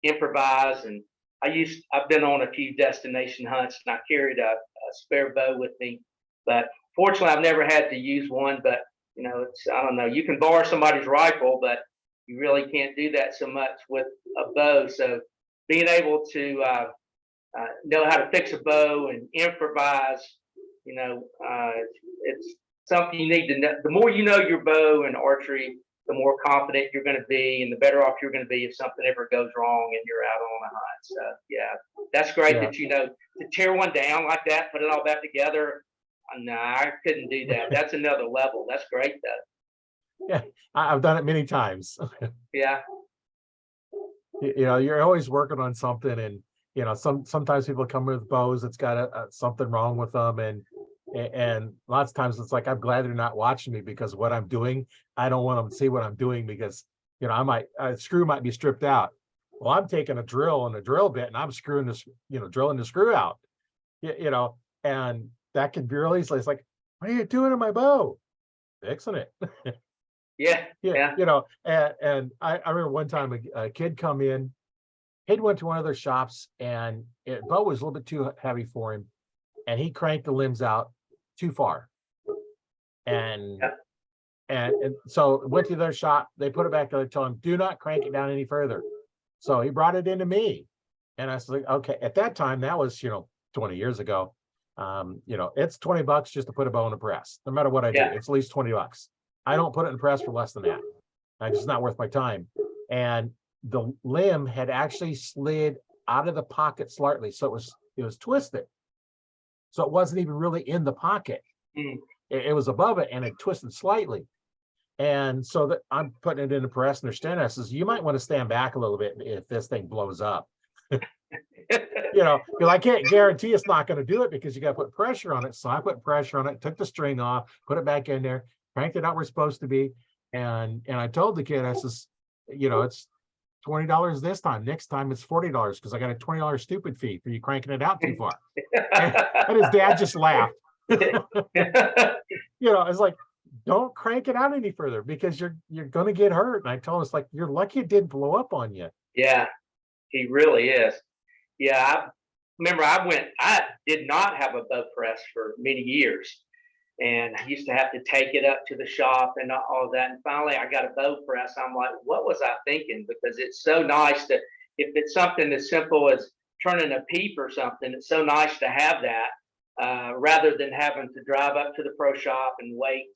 improvise. And I've been on a few destination hunts, and I carried a spare bow with me, but fortunately I've never had to use one. But I don't know. You can borrow somebody's rifle, but you really can't do that so much with a bow. So being able to know how to fix a bow and improvise, it's something you need to know. The more you know your bow and archery, the more confident you're going to be, and the better off you're going to be if something ever goes wrong and you're out on a hunt. So yeah, that's great that to tear one down like that, put it all back together. No, I couldn't do that. That's another level. That's great though. Yeah, I've done it many times. Yeah. You're always working on something, and sometimes people come with bows that's got something wrong with them, and lots of times it's like, I'm glad they're not watching me, because what I'm doing, I don't want them to see what I'm doing, because a screw might be stripped out. Well, I'm taking a drill and a drill bit, and I'm screwing this, drilling the screw out, and that could be really easily. It's like, what are you doing to my bow? Fixing it. Yeah. And I remember one time a kid come in. He'd went to one of their shops, and bow was a little bit too heavy for him, and he cranked the limbs out too far. And so went to their shop. They put it back there. They told him, do not crank it down any further. So he brought it into me, and I was like, okay. At that time, that was 20 years ago. It's $20 just to put a bow in a press. No matter what I do, it's at least $20. I don't put it in press for less than that. It's just not worth my time. And the limb had actually slid out of the pocket slightly, so it was twisted. So it wasn't even really in the pocket. It was above it, and it twisted slightly. And so that I'm putting it in the press, and they're standing there. I says, you might want to stand back a little bit if this thing blows up. Because I can't guarantee it's not going to do it, because you got to put pressure on it. So I put pressure on it, took the string off, put it back in there, cranked it out where it's supposed to be. And I told the kid, I says, it's $20 this time. Next time it's $40, because I got a $20 stupid fee for you cranking it out too far. And his dad just laughed. It's like, don't crank it out any further, because you're going to get hurt. And I told him, it's like, you're lucky it didn't blow up on you. Yeah, he really is. Yeah, I remember I did not have a bow press for many years, and I used to have to take it up to the shop and all of that. And finally I got a bow press. I'm like, what was I thinking? Because it's so nice if it's something as simple as turning a peep or something, it's so nice to have that, rather than having to drive up to the pro shop and wait,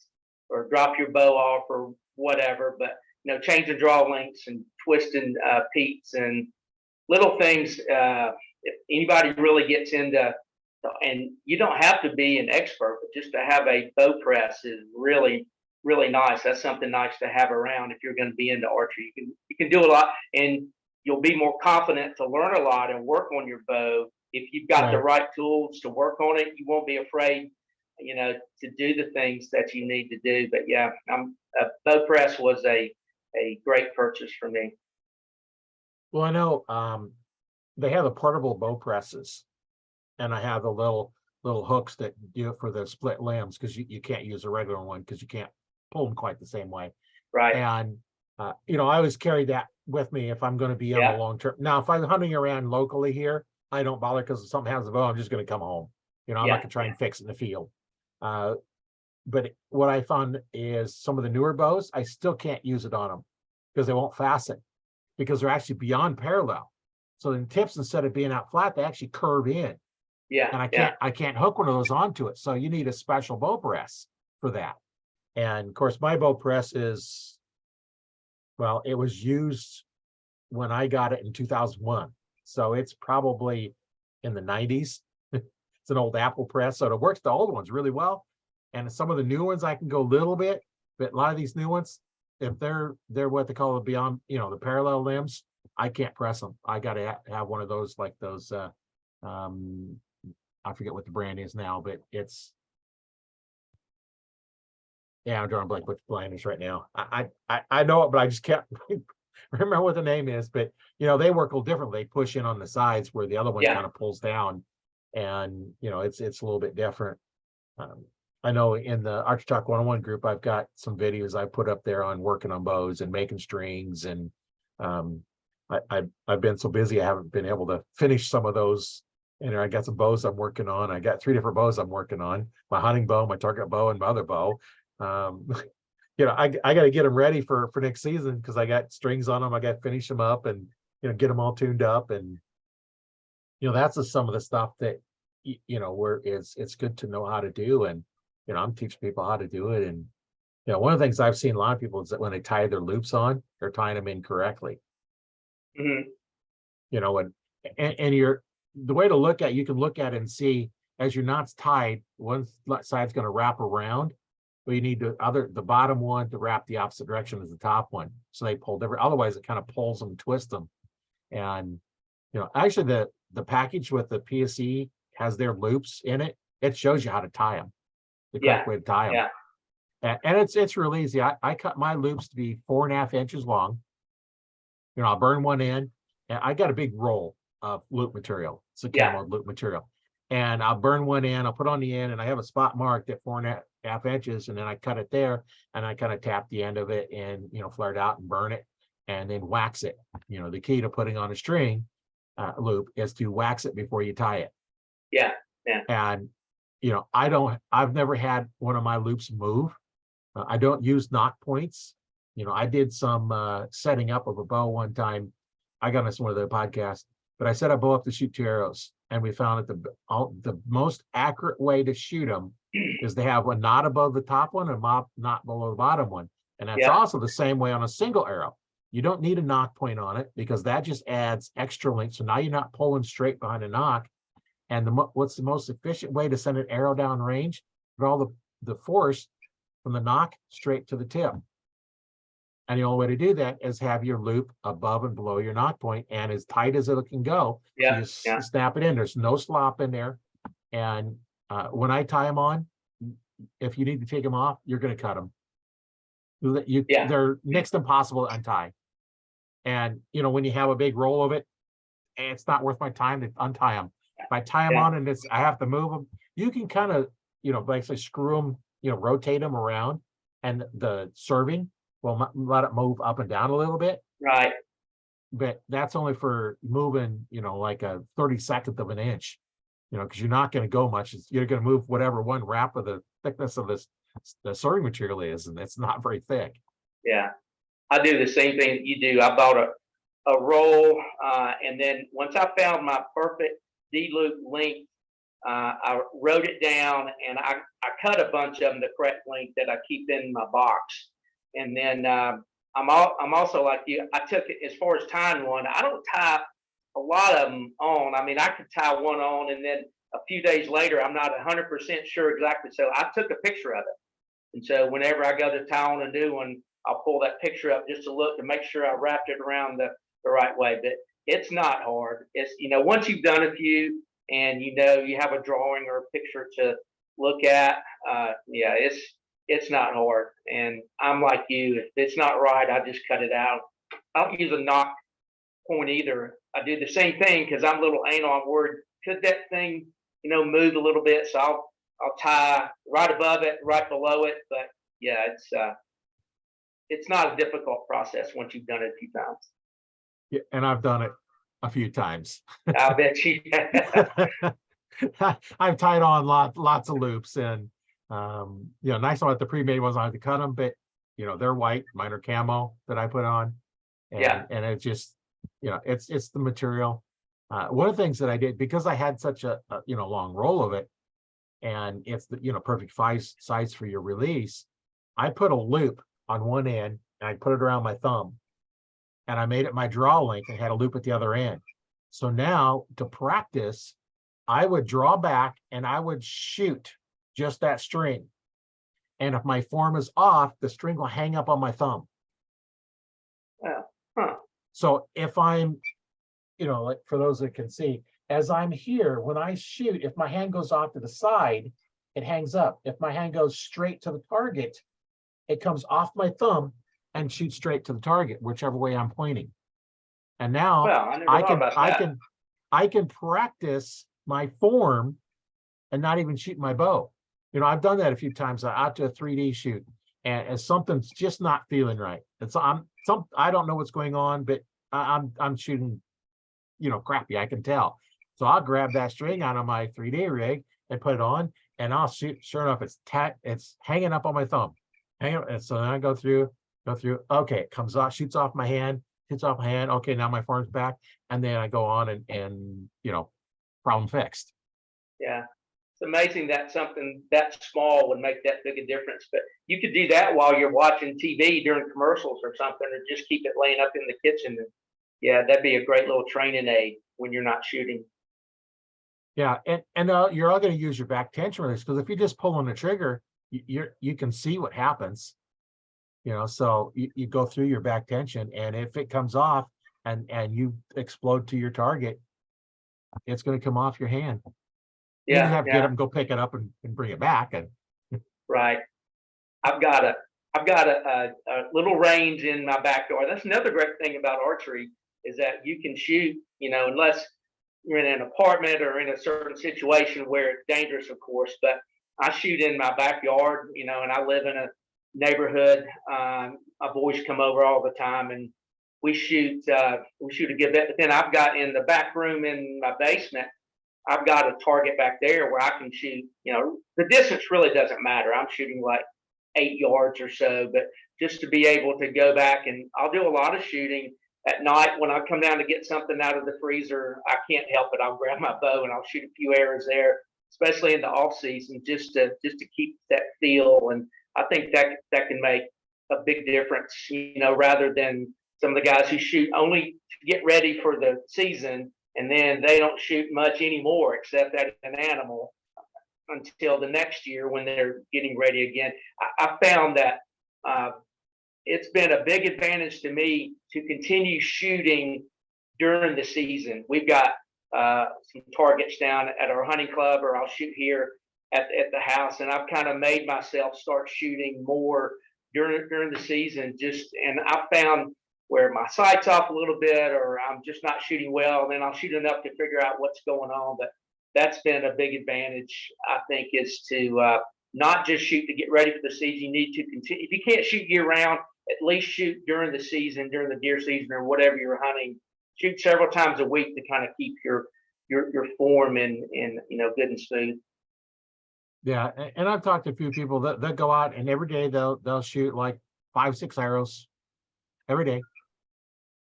or drop your bow off or whatever. But changing draw links and twisting peeps and little things. If anybody really gets into, and you don't have to be an expert, but just to have a bow press is really, really nice. That's something nice to have around if you're going to be into archery. You can do a lot, and you'll be more confident to learn a lot and work on your bow. If you've got the right tools to work on it, you won't be afraid, to do the things that you need to do. But yeah, a bow press was a great purchase for me. Well, I know they have the portable bow presses, and I have the little hooks that do it for the split limbs, because you can't use a regular one, because you can't pull them quite the same way. Right. And I always carry that with me if I'm going to be on a long term. Now, if I'm hunting around locally here, I don't bother, because if something happens to the bow, I'm just going to come home. I'm not going to try and fix it in the field. But what I found is some of the newer bows, I still can't use it on them, because they won't fasten, because they're actually beyond parallel. So the tips, instead of being out flat, they actually curve in. Yeah. And Yeah. I can't hook one of those onto it. So you need a special bow press for that. And of course, my bow press is, well, it was used when I got it in 2001. So it's probably in the 90s. It's an old Apple press. So it works the old ones really well. And some of the new ones I can go a little bit, but a lot of these new ones, if they're what they call the beyond, the parallel limbs, I can't press them. I got to have one of those, like those, I forget what the brand is now, but it's, yeah, I'm drawing a blank with the brand is right now. I know it, but I just can't remember what the name is. But they work a little differently. They push in on the sides where the other one Yeah. kind of pulls down, and it's a little bit different. I know in the Archery Talk 101 group, I've got some videos I put up there on working on bows and making strings, and I've been so busy I haven't been able to finish some of those. And I got some bows I'm working on. I got 3 different bows I'm working on: my hunting bow, my target bow, and my other bow. I got to get them ready for next season, because I got strings on them. I got to finish them up and get them all tuned up, and that's some of the stuff that where it's good to know how to do. And I'm teaching people how to do it. And one of the things I've seen a lot of people is that when they tie their loops on, they're tying them incorrectly. Mm-hmm. And you're, the way to look at, you can look at it and see, as your knot's tied, one side's going to wrap around, but you need the bottom one to wrap the opposite direction as the top one, so they pull different. Otherwise, it kind of pulls them, twists them. And actually, the package with the PSE has their loops in it. It shows you how to tie them, the correct way to tie them. Yeah. And it's real easy. I cut my loops to be 4.5 inches long. I'll burn one in, and I got a big roll of loop material. It's a camo loop material. And I'll burn one in, I'll put on the end, and I have a spot marked at 4.5 inches, and then I cut it there, and I kind of tap the end of it and, flare it out and burn it, and then wax it. The key to putting on a string loop is to wax it before you tie it. Yeah. Yeah. And, I've never had one of my loops move. I don't use knock points. I did some setting up of a bow one time. I got on one of the podcasts, but I set a bow up to shoot 2 arrows, and we found that the most accurate way to shoot them is to have a knot above the top one and a knot below the bottom one. And that's also the same way on a single arrow. You don't need a knock point on it, because that just adds extra length. So now you're not pulling straight behind a knock. And what's the most efficient way to send an arrow down range? Put all the force from the knock straight to the tip. And the only way to do that is have your loop above and below your knock point, and as tight as it can go. Yeah. So you snap it in. There's no slop in there. And when I tie them on, if you need to take them off, you're going to cut them. They're next to impossible to untie. And when you have a big roll of it, it's not worth my time to untie them. If I tie them on and I have to move them, you can kind of basically screw them, rotate them around, and the serving will let it move up and down a little bit. Right. But that's only for moving, like a 32nd of an inch, because you're not going to go much. You're going to move whatever one wrap of the thickness of the serving material is, and it's not very thick. Yeah. I do the same thing that you do. I bought a roll, and then once I found my perfect D-loop length, I wrote it down, and I cut a bunch of them the correct length that I keep in my box. And then I'm also like you. I took it as far as tying one. I don't tie a lot of them on. I mean, I could tie one on, and then a few days later, I'm not 100% sure exactly. So I took a picture of it. And so whenever I go to tie on a new one, I'll pull that picture up just to look to make sure I wrapped it around the right way. But it's not hard. It's, once you've done a few and you have a drawing or a picture to look at, it's not hard. And I'm like you. If it's not right, I just cut it out. I don't use a knock point either. I do the same thing because I'm a little anal. I'm worried, could that thing, move a little bit? So I'll tie right above it, right below it. But yeah, it's not a difficult process once you've done it a few times. Yeah, and I've done it a few times. I bet you have. I've tied on lots of loops, and nice one with the pre-made ones. I have to cut them, but they're white. Mine are camo that I put on, and it just it's the material. One of the things that I did, because I had such a long roll of it, and it's the perfect size for your release, I put a loop on one end and I put it around my thumb, and I made it my draw length and had a loop at the other end. So now to practice, I would draw back and I would shoot just that string. And if my form is off, the string will hang up on my thumb. Huh. So if I'm, like for those that can see, as I'm here, when I shoot, if my hand goes off to the side, it hangs up. If my hand goes straight to the target, it comes off my thumb and shoots straight to the target, whichever way I'm pointing. And now Well, I never I thought can about I that. can I can practice my form and not even shoot my bow. I've done that a few times out to a 3D shoot, and something's just not feeling right. I don't know what's going on, but I'm shooting, crappy. I can tell. So I'll grab that string out of my 3D rig and put it on, and I'll shoot. Sure enough, it's hanging up on my thumb. And so then I go through. Okay, it comes off, shoots off my hand, hits off my hand. Okay, now my form's back, and then I go on and problem fixed. Yeah. It's amazing that something that small would make that big a difference. But you could do that while you're watching TV during commercials or something, or just keep it laying up in the kitchen. And yeah, that'd be a great little training aid when you're not shooting. Yeah, and you're all going to use your back tension release, because if you just pull on the trigger, you can see what happens. So you go through your back tension, and if it comes off and you explode to your target, it's going to come off your hand. You just have to get up and go pick it up and bring it back. And Right. I've got a little range in my backyard. That's another great thing about archery, is that you can shoot, unless you're in an apartment or in a certain situation where it's dangerous, of course. But I shoot in my backyard, and I live in a neighborhood. My boys come over all the time, and we shoot a good bit. But then I've got in the back room in my basement, I've got a target back there where I can shoot. The distance really doesn't matter. I'm shooting like 8 yards or so, but just to be able to go back, and I'll do a lot of shooting at night when I come down to get something out of the freezer. I can't help it. I'll grab my bow and I'll shoot a few arrows there, especially in the off season, just to keep that feel. And I think that can make a big difference, rather than some of the guys who shoot only to get ready for the season, and then they don't shoot much anymore except at an animal until the next year when they're getting ready again. I found that it's been a big advantage to me to continue shooting during the season. We've got some targets down at our hunting club, or I'll shoot here at the house, and I've kind of made myself start shooting more during the season. And I found where my sight's off a little bit, or I'm just not shooting well, and then I'll shoot enough to figure out what's going on. But that's been a big advantage, I think, is to not just shoot to get ready for the season. You need to continue. If you can't shoot year round, at least shoot during the season, during the deer season or whatever you're hunting. Shoot several times a week to kind of keep your form in good and smooth. Yeah, and I've talked to a few people that go out and every day they'll shoot like 5-6 arrows every day.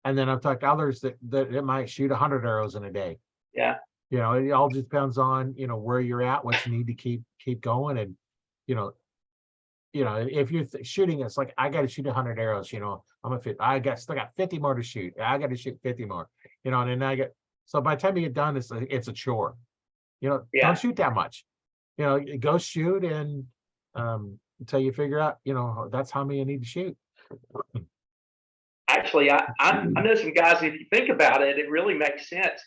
And then I've talked to others that it might shoot 100 arrows in a day. Yeah. It all depends on, where you're at, what you need to keep going. And, if you're shooting, it's like, I got to shoot 100 arrows, still got 50 more to shoot. I got to shoot 50 more, and then so by the time you get done, it's a chore, don't shoot that much, go shoot and, until you figure out, that's how many you need to shoot. Actually, I know some guys, if you think about it, it really makes sense.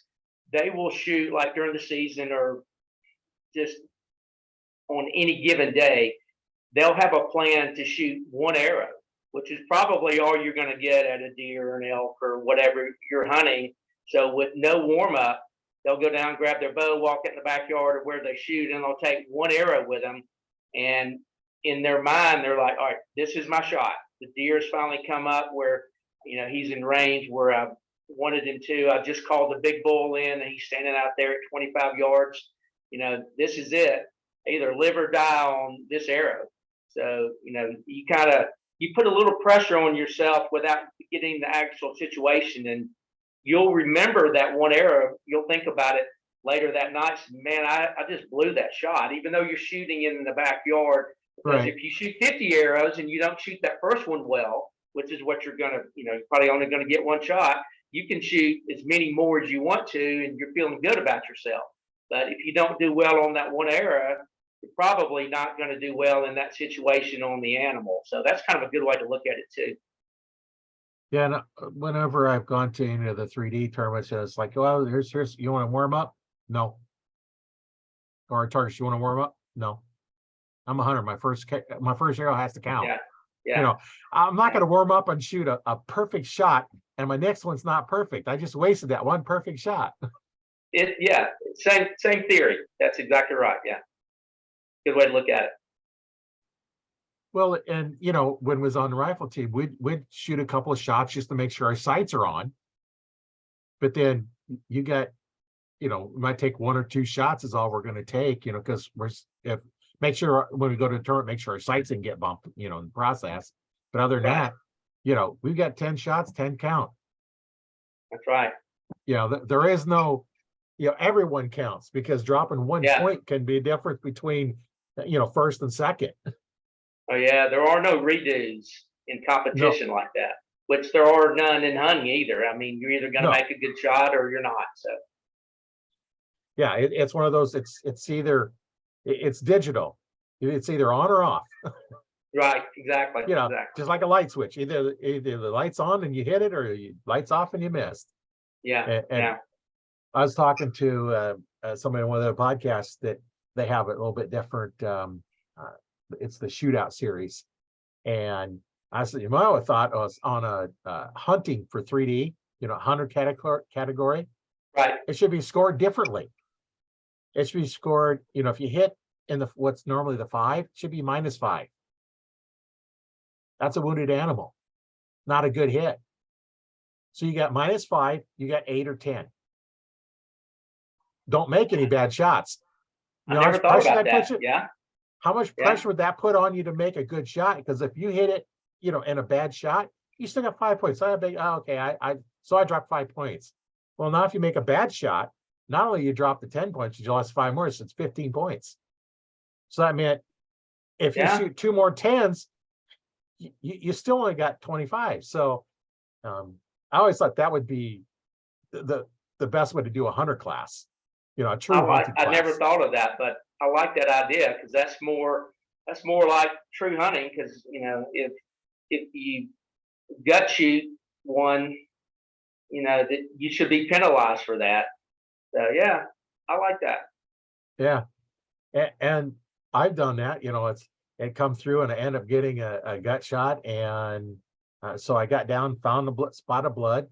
They will shoot like during the season, or just on any given day, they'll have a plan to shoot one arrow, which is probably all you're going to get at a deer or an elk or whatever you're hunting. So with no warm up, they'll go down, grab their bow, walk in the backyard or where they shoot, and they'll take one arrow with them. And in their mind, they're like, all right, this is my shot. The deer's finally come up where, he's in range where I wanted him to. I just called the big bull in, and he's standing out there at 25 yards. This is it. Either live or die on this arrow. So, you put a little pressure on yourself without getting the actual situation. And you'll remember that one arrow. You'll think about it later that night. Man, I just blew that shot, even though you're shooting in the backyard. Because Right. if you shoot 50 arrows and you don't shoot that first one well, which is what you're gonna, you're probably only gonna get one shot. You can shoot as many more as you want to, and you're feeling good about yourself. But if you don't do well on that one arrow, you're probably not going to do well in that situation on the animal. So that's kind of a good way to look at it too. Yeah, and whenever I've gone to any of the 3D tournaments, it's like, well, here's you want to warm up? No. Or targets, you want to warm up? No. I'm a hunter. My first arrow has to count. Yeah, You yeah, know, I'm not going to warm up and shoot a perfect shot, and my next one's not perfect. I just wasted that one perfect shot. yeah. Same theory. That's exactly right. Yeah, good way to look at it. Well, and when it was on the rifle team, we'd shoot a couple of shots just to make sure our sights are on. But then you got, we might take one or two shots is all we're going to take, because make sure when we go to the tournament, make sure our sights didn't get bumped, in the process. But other than Right. that, we've got 10 shots, 10 count. That's right. There is no, everyone counts, because dropping one Yeah. point can be a difference between, first and second. Oh yeah, there are no redos in competition like that, which there are none in hunting either. I mean, you're either going to No. make a good shot or you're not. So Yeah, it's one of those. It's either it's digital. It's either on or off. right, exactly. Exactly. Just like a light switch. Either the light's on and you hit it, or lights off and you missed. Yeah, And yeah. I was talking to somebody on one of their podcasts that they have a little bit different. It's the shootout series, and I said, you might have thought I was on a hunting for 3D, hunter category. Right. It should be scored differently. It should be scored, if you hit in what's normally the 5, it should be -5. That's a wounded animal, not a good hit. So you got -5, you got 8 or 10. Don't make any bad shots. I never thought about that. Yeah. How much pressure would that put on you to make a good shot? Because if you hit it, in a bad shot, you still got 5 points. So I dropped 5 points. Well, now if you make a bad shot, not only you drop the 10 points, you lost 5 more, so it's 15 points. So that meant if you shoot 2 more 10s, you still only got 25. So I always thought that would be the best way to do a hunter class, a true hunting class. I never thought of that, but I like that idea, because that's more like true hunting. Because if you gut shoot one, that you should be penalized for that. So yeah, I like that. Yeah, and I've done that. It come through, and I end up getting a gut shot, and so I got down, found the spot of blood,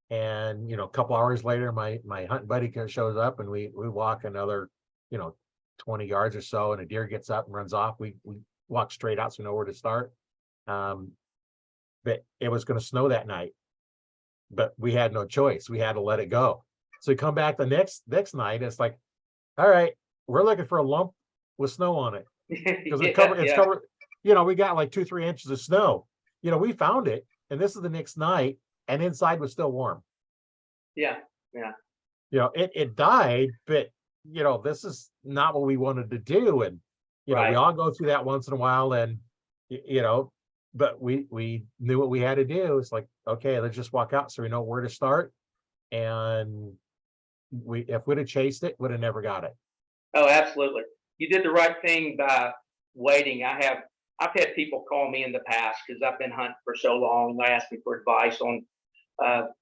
and a couple hours later, my hunting buddy shows up, and we walk another 20 yards or so, and a deer gets up and runs off. We walk straight out, so we know where to start. But it was going to snow that night, but we had no choice. We had to let it go. So we come back the next night. It's like, all right, we're looking for a lump with snow on it, because it's covered. We got like 2-3 inches of snow. We found it, and this is the next night, and inside was still warm. Yeah. It died, but this is not what we wanted to do, and we all go through that once in a while, and but we knew what we had to do. It's like, okay, let's just walk out so we know where to start. And if we'd have chased it, would have never got it. Oh, absolutely. You did the right thing by waiting. I've had people call me in the past, because I've been hunting for so long, and they ask me for advice on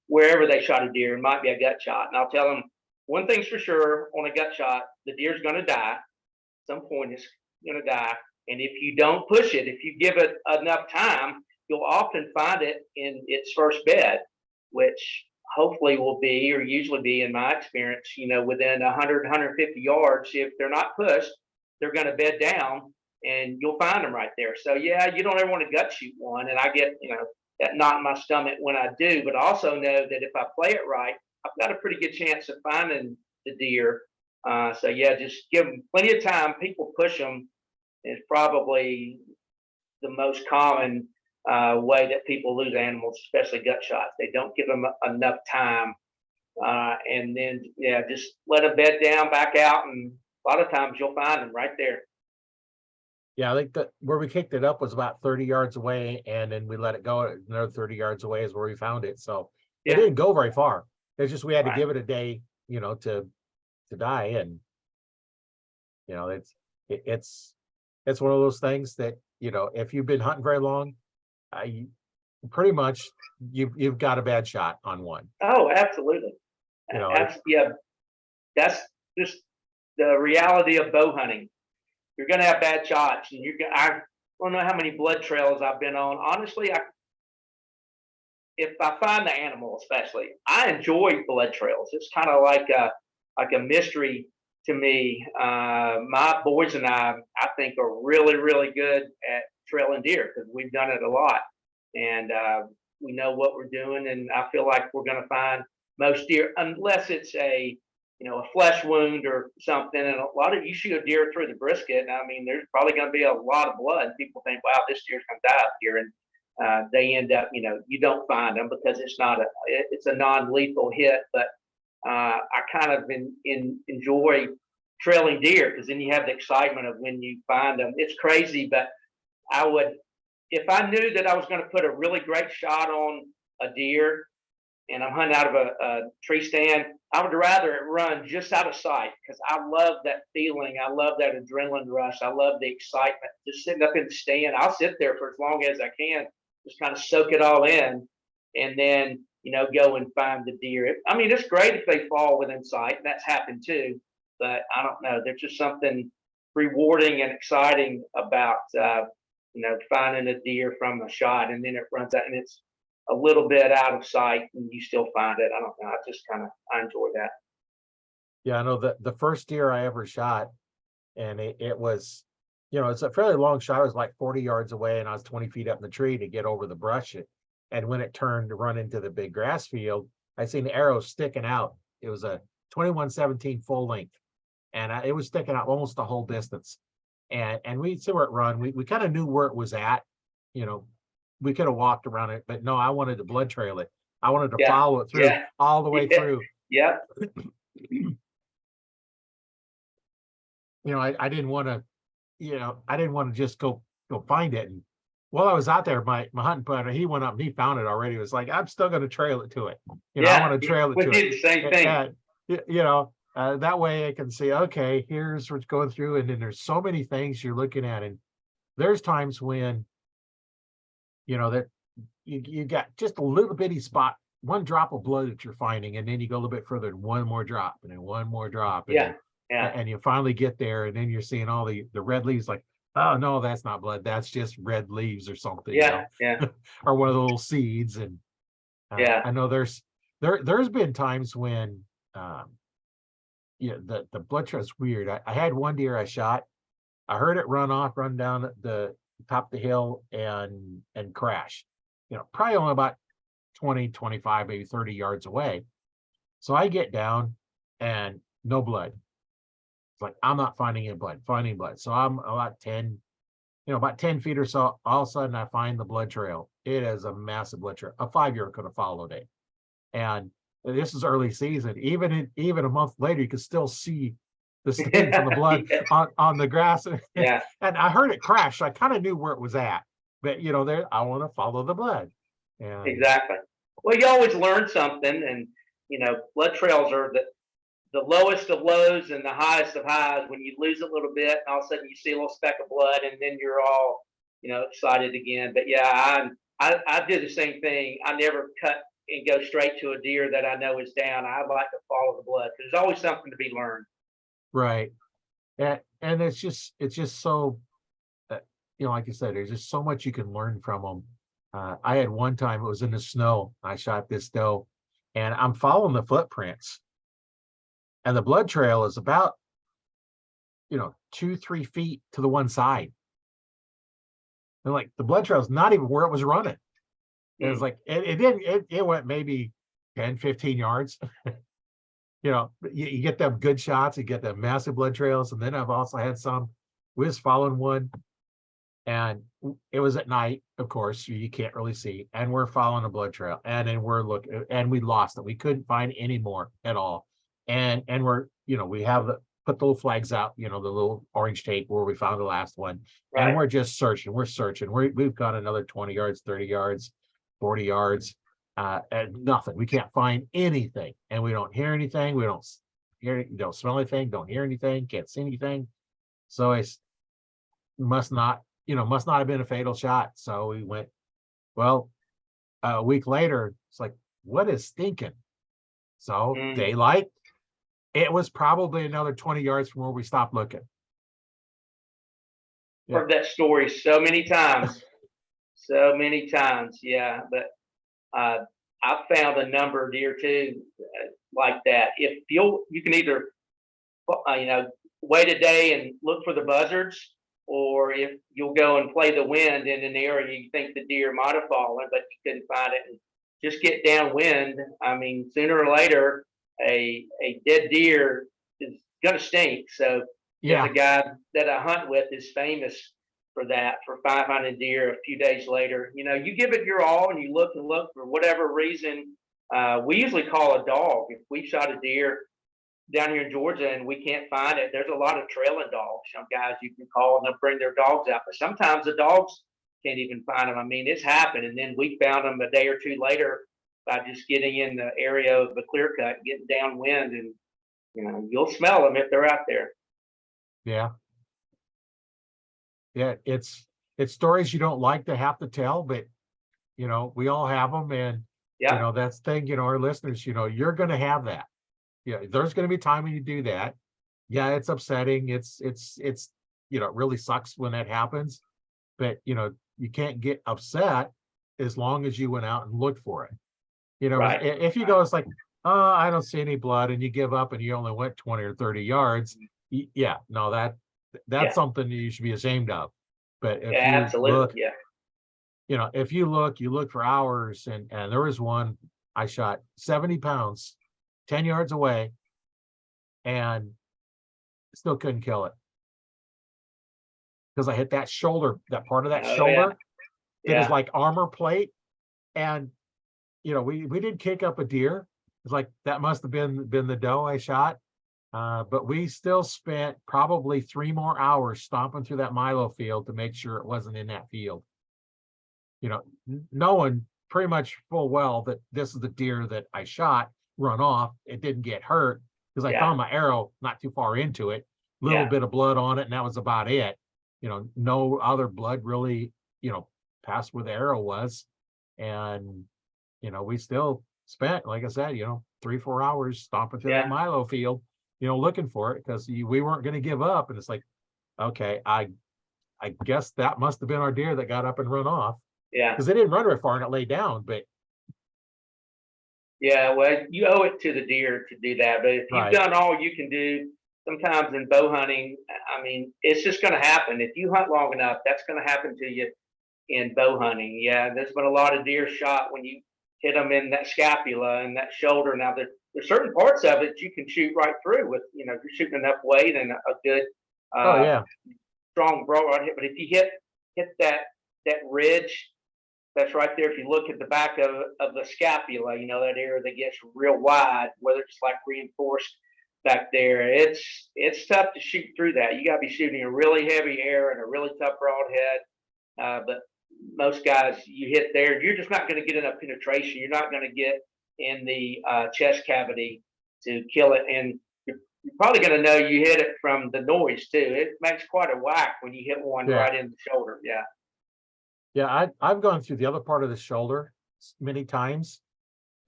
wherever they shot a deer. It might be a gut shot, and I'll tell them one thing's for sure: on a gut shot, the deer's going to die. At some point, it's going to die. And if you don't push it, if you give it enough time, you'll often find it in its first bed, which hopefully will be, or usually be, in my experience, within 100, 150 yards. If they're not pushed, they're going to bed down, and you'll find them right there. So yeah, you don't ever want to gut shoot one. And I get, that knot in my stomach when I do, but I also know that if I play it right, I've got a pretty good chance of finding the deer. So yeah, just give them plenty of time. People push them is probably the most common way that people lose animals, especially gut shots. They don't give them enough time And then, yeah, just let them bed down, back out, and a lot of times you'll find them right there. Yeah, I think that where we kicked it up was about 30 yards away, and then we let it go another 30 yards away is where we found it. So it Yeah, didn't go very far. It's just we had to right. give it a day, to die. And it's one of those things that, if you've been hunting very long, I pretty much you've got a bad shot on one. Oh, absolutely. Yeah, that's just the reality of bow hunting. You're going to have bad shots, and I don't know how many blood trails I've been on. Honestly, if I find the animal, especially, I enjoy blood trails. It's kind of like a mystery to me. My boys and I think, are really, really good at trailing deer because we've done it a lot, and we know what we're doing. And I feel like we're going to find most deer, unless it's a flesh wound or something. And a lot of you shoot a deer through the brisket, and I mean, there's probably going to be a lot of blood. People think, wow, this deer's going to die up here, and they end up, you don't find them because it's a non-lethal hit. But I kind of enjoy trailing deer because then you have the excitement of when you find them. It's crazy, but I would, if I knew that I was going to put a really great shot on a deer and I'm hunting out of a tree stand, I would rather it run just out of sight because I love that feeling. I love that adrenaline rush. I love the excitement. Just sitting up in the stand, I'll sit there for as long as I can, just kind of soak it all in, and then go and find the deer. I mean, it's great if they fall within sight. That's happened too, but I don't know. There's just something rewarding and exciting about finding a deer from a shot, and then it runs out and it's a little bit out of sight and you still find it. I don't know. I enjoy that. Yeah, I know that the first deer I ever shot, and it was, it's a fairly long shot. It was like 40 yards away, and I was 20 feet up in the tree to get over the brush. And when it turned to run into the big grass field, I seen the arrow sticking out. It was a 21-17 full length, and it was sticking out almost the whole distance. And we see where it run. We kind of knew where it was at. We could have walked around it, but no, I wanted to blood trail it. I wanted to Yeah. follow it through Yeah. all the way through. Yeah. I didn't want to, just go find it. And while I was out there, my hunting partner, he went up and he found it already. It was like, I'm still going to trail it to it. I want to trail it we to did it. the same thing. That way I can see, okay, here's what's going through. And then there's so many things you're looking at. And there's times when, that you got just a little bitty spot, one drop of blood that you're finding, and then you go a little bit further and one more drop, and then one more drop. Yeah. And you finally get there, and then you're seeing all the red leaves, like, oh no, that's not blood, that's just red leaves or something. Yeah. Or one of the little seeds. And Yeah. I know there's been times when the blood trail is weird. I had one deer I shot. I heard it run down the top of the hill and crash, probably only about 20, 25, maybe 30 yards away. So I get down and no blood. It's like, I'm not finding any blood. So I'm about 10 feet or so. All of a sudden I find the blood trail. It is a massive blood trail. A 5-year could have followed it. And this is early season. Even a month later, you can still see the stains on the blood on the grass. Yeah. And I heard it crash. So I kind of knew where it was at, but there, I want to follow the blood. And Exactly. Well, you always learn something, and blood trails are the lowest of lows and the highest of highs. When you lose a little bit, and all of a sudden you see a little speck of blood, and then you're all excited again. But yeah, I did the same thing. I never cut and go straight to a deer that I know is down. I like to follow the blood. There's always something to be learned. Right. And it's just so, like you said, there's just so much you can learn from them. I had one time, it was in the snow. I shot this doe, and I'm following the footprints, and the blood trail is about, 2-3 feet to the one side. And like the blood trail is not even where it was running. It was like, it went maybe 10, 15 yards. You get them good shots, you get them massive blood trails. And then I've also had we was following one, And it was at night, of course, you can't really see. And we're following a blood trail. And then we're looking, and we lost it. We couldn't find any more at all. And we're, we have put the little flags out, the little orange tape where we found the last one. And Right. we're just searching. We're searching. We've got another 20 yards, 30 yards, 40 yards, and nothing. We can't find anything. And we don't hear anything. We don't smell anything, don't hear anything, can't see anything. So it's must not have been a fatal shot. So we went, well, a week later, it's like, what is stinking? So Mm. daylight, it was probably another 20 yards from where we stopped looking. Yeah. Heard that story so many times, so many times. Yeah, but I found a number of deer too, like that. If you can either wait a day and look for the buzzards, or if you'll go and play the wind in an area you think the deer might have fallen, but you couldn't find it, and just get downwind. I mean, sooner or later, a dead deer is gonna stink. So there's Yeah. a guy that I hunt with is famous for that, for finding deer a few days later. You give it your all and you look and look for whatever reason. We usually call a dog if we shot a deer down here in Georgia and we can't find it. There's a lot of trailing dogs. Some guys you can call and they'll bring their dogs out, but sometimes the dogs can't even find them. I mean, it's happened, and then we found them a day or two later by just getting in the area of the clear cut, getting downwind, and you'll smell them if they're out there. Yeah. Yeah. It's stories you don't like to have to tell, but we all have them. And Yeah, that's the thing, our listeners, you're gonna have that. Yeah, there's gonna be time when you do that. Yeah, it's upsetting. It's it really sucks when that happens, but you can't get upset as long as you went out and looked for it. right, If you right. go, it's like, oh, I don't see any blood, and you give up and you only went 20 or 30 yards. Yeah, no, that's Yeah, something you should be ashamed of. But if yeah, you absolutely. look, Yeah, if you look for hours, and there was one I shot 70 pounds, 10 yards away, and still couldn't kill it because I hit that shoulder, that part of that oh yeah, shoulder that is yeah, like armor plate. And we did kick up a deer. It's like that must have been the doe I shot. But we still spent probably 3 more hours stomping through that milo field to make sure it wasn't in that field. Knowing pretty much full well that this is the deer that I shot, run off. It didn't get hurt because I yeah, found my arrow not too far into it, little yeah, bit of blood on it, and that was about it. No other blood really, past where the arrow was. And, we still spent, like I said, 3, 4 hours stomping through that yeah, milo field, looking for it because we weren't going to give up. And it's like, okay, I guess that must have been our deer that got up and run off yeah. because they didn't run very far and it laid down. But Yeah, well, you owe it to the deer to do that. But if you've right, done all you can do, sometimes in bow hunting, I mean, it's just going to happen. If you hunt long enough, that's going to happen to you in bow hunting. Yeah, there's been a lot of deer shot when you hit them in that scapula and that shoulder. Now, there's certain parts of it you can shoot right through with, if you're shooting enough weight and a good, oh uh, yeah, strong broad hit. But if you hit that ridge, that's right there. If you look at the back of the scapula, that area that gets real wide, whether it's like reinforced back there, it's tough to shoot through that. You got to be shooting a really heavy air and a really tough broadhead. But most guys, you hit there, you're just not going to get enough penetration. You're not going to get in the chest cavity to kill it, and you're probably going to know you hit it from the noise too. It makes quite a whack when you hit one yeah, right in the shoulder. Yeah, yeah. I've gone through the other part of the shoulder many times.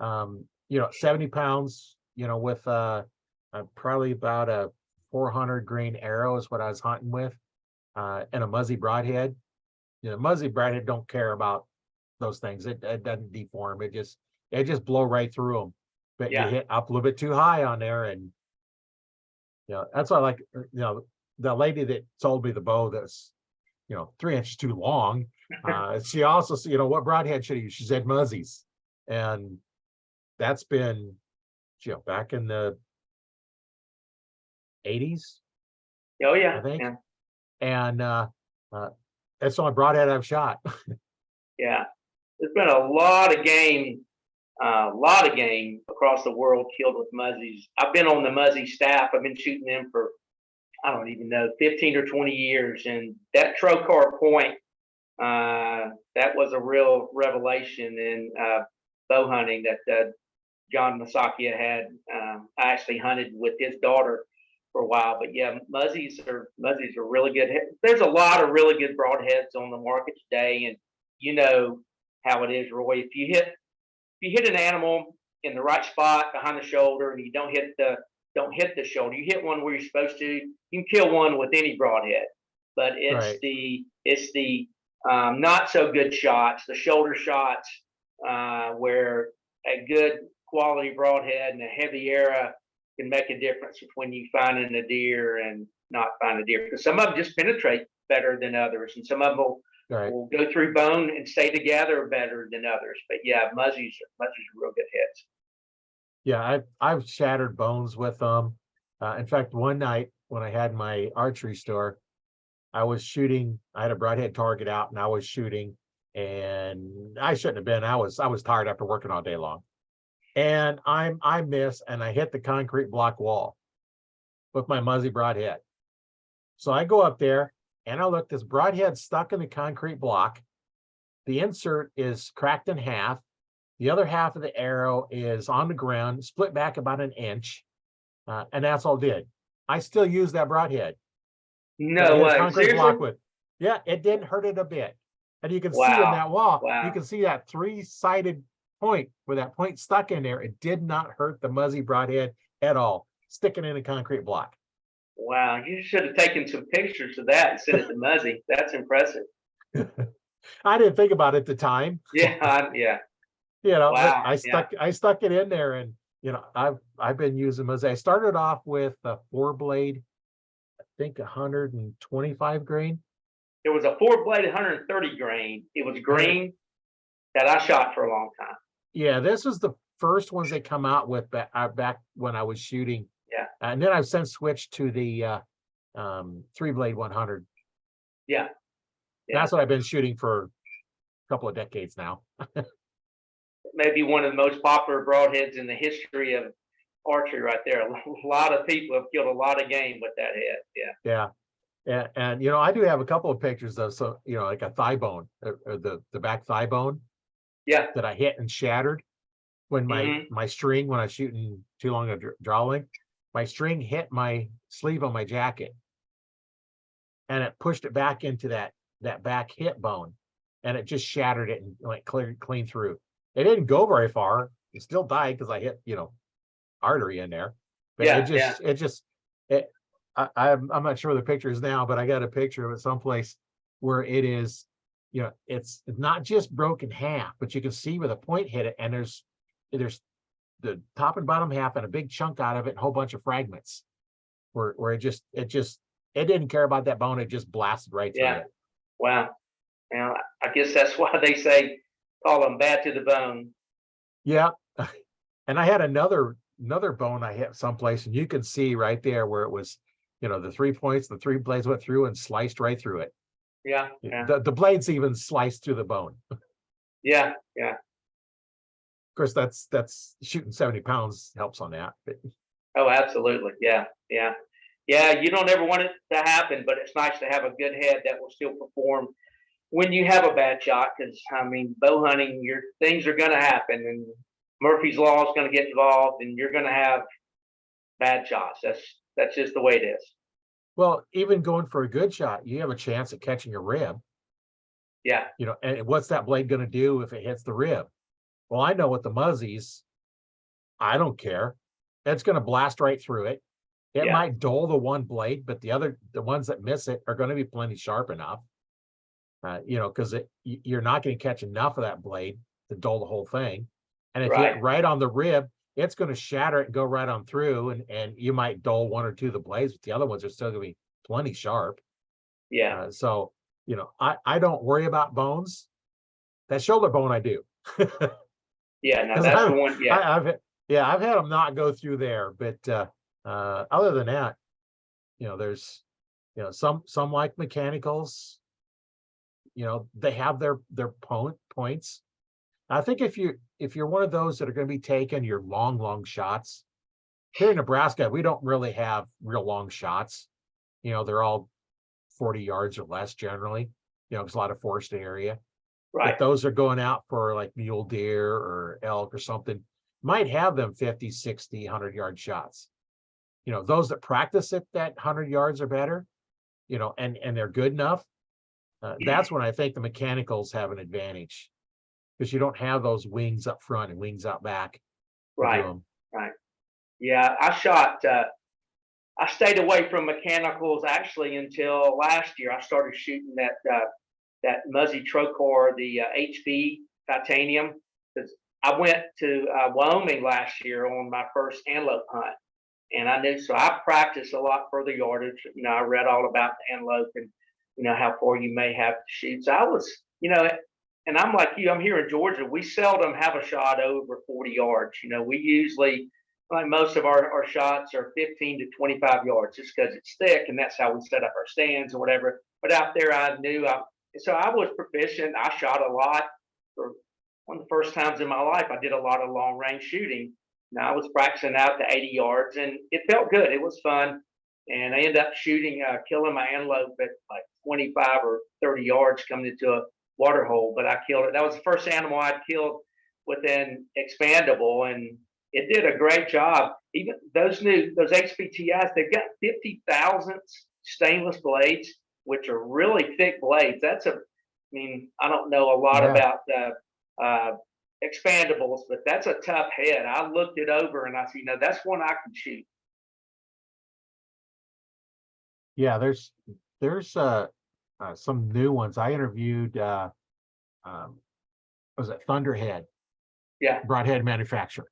70 pounds, with probably about a 400 grain arrow is what I was hunting with, and a muzzy broadhead. Muzzy broadhead don't care about those things. It doesn't deform. It just blow right through them. But you yeah, hit up a little bit too high on there, and that's why I like the lady that sold me the bow that's 3 inches too long. She also said, what broadhead should I use? She said muzzies, and that's been back in the 80s, oh I yeah, think. yeah, And that's the only broadhead I've shot. Yeah. There's been a lot of game across the world killed with muzzies. I've been on the muzzy staff. I've been shooting them for, I don't even know, 15 or 20 years. And that trocar point, that was a real revelation in bow hunting that John Masakia had. I actually hunted with his daughter for a while, but yeah, muzzies are really good. There's a lot of really good broadheads on the market today, and you know how it is, Roy. If you hit an animal in the right spot behind the shoulder, and you don't hit the shoulder, you hit one where you're supposed to, you can kill one with any broadhead. But Right. it's the not so good shots, the shoulder shots, where a good quality broadhead and a heavy arrow can make a difference between you finding a deer and not finding a deer. Because some of them just penetrate better than others, and some of them Right. will go through bone and stay together better than others. But yeah, muzzies are real good heads. Yeah, I've shattered bones with them. In fact, one night when I had my archery store, I was shooting. I had a broadhead target out, and I was shooting, and I shouldn't have been. I was tired after working all day long, and I miss, and I hit the concrete block wall with my muzzy broadhead. So I go up there, and I look. This broadhead stuck in the concrete block. The insert is cracked in half. The other half of the arrow is on the ground, split back about an inch, and that's all it did. I still use that broadhead that I No hit a way. concrete block Seriously? with. Yeah, it didn't hurt it a bit. And you can see in Wow. that wall, you Wow. can see that three-sided point where that point stuck in there. It did not hurt the muzzy broadhead at all, sticking in a concrete block. Wow. You should have taken some pictures of that and sent it to Muzzy. That's impressive. I didn't think about it at the time, Yeah. but Wow. I Yeah. stuck it in there, and I've been using muzzy. I started off with a 4 blade, I think 125 grain. It was a 4 blade 130 grain. It was 100, green that I shot for a long time. yeah, this was the first ones they come out with back when I was shooting. Yeah. And then I've since switched to the 3 blade 100. Yeah. Yeah. That's what I've been shooting for a couple of decades now. Maybe one of the most popular broadheads in the history of archery right there. A lot of people have killed a lot of game with that head. Yeah. Yeah. And I do have a couple of pictures of, so like a thigh bone, or the back thigh bone Yeah. that I hit and shattered when Hmm. my string, when I was shooting too long a draw length, my string hit my sleeve on my jacket, and it pushed it back into that back hip bone, and it just shattered it and like clean through. It didn't go very far. It still died because I hit artery in there, but Yeah. Yeah. it. I'm not sure where the picture is now, but I got a picture of it someplace where it is. It's not just broken half, but you can see where the point hit it, and there's the top and bottom half and a big chunk out of it, and a whole bunch of fragments where it didn't care about that bone. It just blasted right through Yeah. it. Wow. Now, I guess that's why they say call them bad to the bone. Yeah. And I had another bone I hit someplace, and you can see right there where it was, the 3 points, the 3 blades went through and sliced right through it. Yeah. Yeah. The blades even sliced through the bone. Of Yeah. Yeah. course, that's shooting 70 pounds helps on that. But Oh, absolutely. Yeah. Yeah. Yeah. You don't ever want it to happen, but it's nice to have a good head that will still perform when you have a bad shot. Because I mean, bow hunting, your things are going to happen, and Murphy's law is going to get involved, and you're going to have bad shots. That's just the way it is. well, even going for a good shot, you have a chance at catching a rib. Yeah. And what's that blade going to do if it hits the rib? Well, I know with the muzzies, I don't care. It's going to blast right through it. It Yeah. might dull the one blade, but the ones that miss it are going to be plenty sharp enough. Because you're not going to catch enough of that blade to dull the whole thing. And if you hit Right. right on the rib, it's going to shatter it and go right on through, and you might dull one or two of the blades, but the other ones are still going to be plenty sharp. Yeah. So I don't worry about bones. That shoulder bone I do. Yeah. Now Because that's the one. Yeah. I've had them not go through there, but other than that, there's some like mechanicals. they have their points. I think if you're one of those that are going to be taking your long shots, here in Nebraska, we don't really have real long shots. They're all 40 yards or less generally. There's a lot of forested area. Right. But those are going out for like mule deer or elk or something, might have them 50, 60, 100-yard shots. Those that practice it that 100 yards or better, and they're good enough. That's when I think the mechanicals have an advantage, because you don't have those wings up front and wings out back to do Right. 'em. Right. Yeah, I stayed away from mechanicals actually until last year. I started shooting that Muzzy Trocor, the HB titanium, because I went to Wyoming last year on my first antelope hunt, and I knew, so I practiced a lot further yardage. I read all about the antelope and how far you may have to shoot. So I was, and I'm like you. I'm here in Georgia. We seldom have a shot over 40 yards. We usually, like most of our shots are 15 to 25 yards, just because it's thick, and that's how we set up our stands or whatever. But out there, I knew so I was proficient. I shot a lot. For one of the first times in my life, I did a lot of long range shooting. Now I was practicing out to 80 yards, and it felt good. It was fun, and I ended up killing my antelope at like 25 or 30 yards coming into a water hole. But I killed it. That was the first animal I'd killed with an expandable, and it did a great job. Even those HPTIs, they've got 50 thousandths stainless blades, which are really thick blades. I don't know a lot about expandables, but that's a tough head. I looked it over and I said, that's one I can shoot. Yeah, there's some new ones. I interviewed was it Thunderhead? Yeah. Broadhead manufacturer.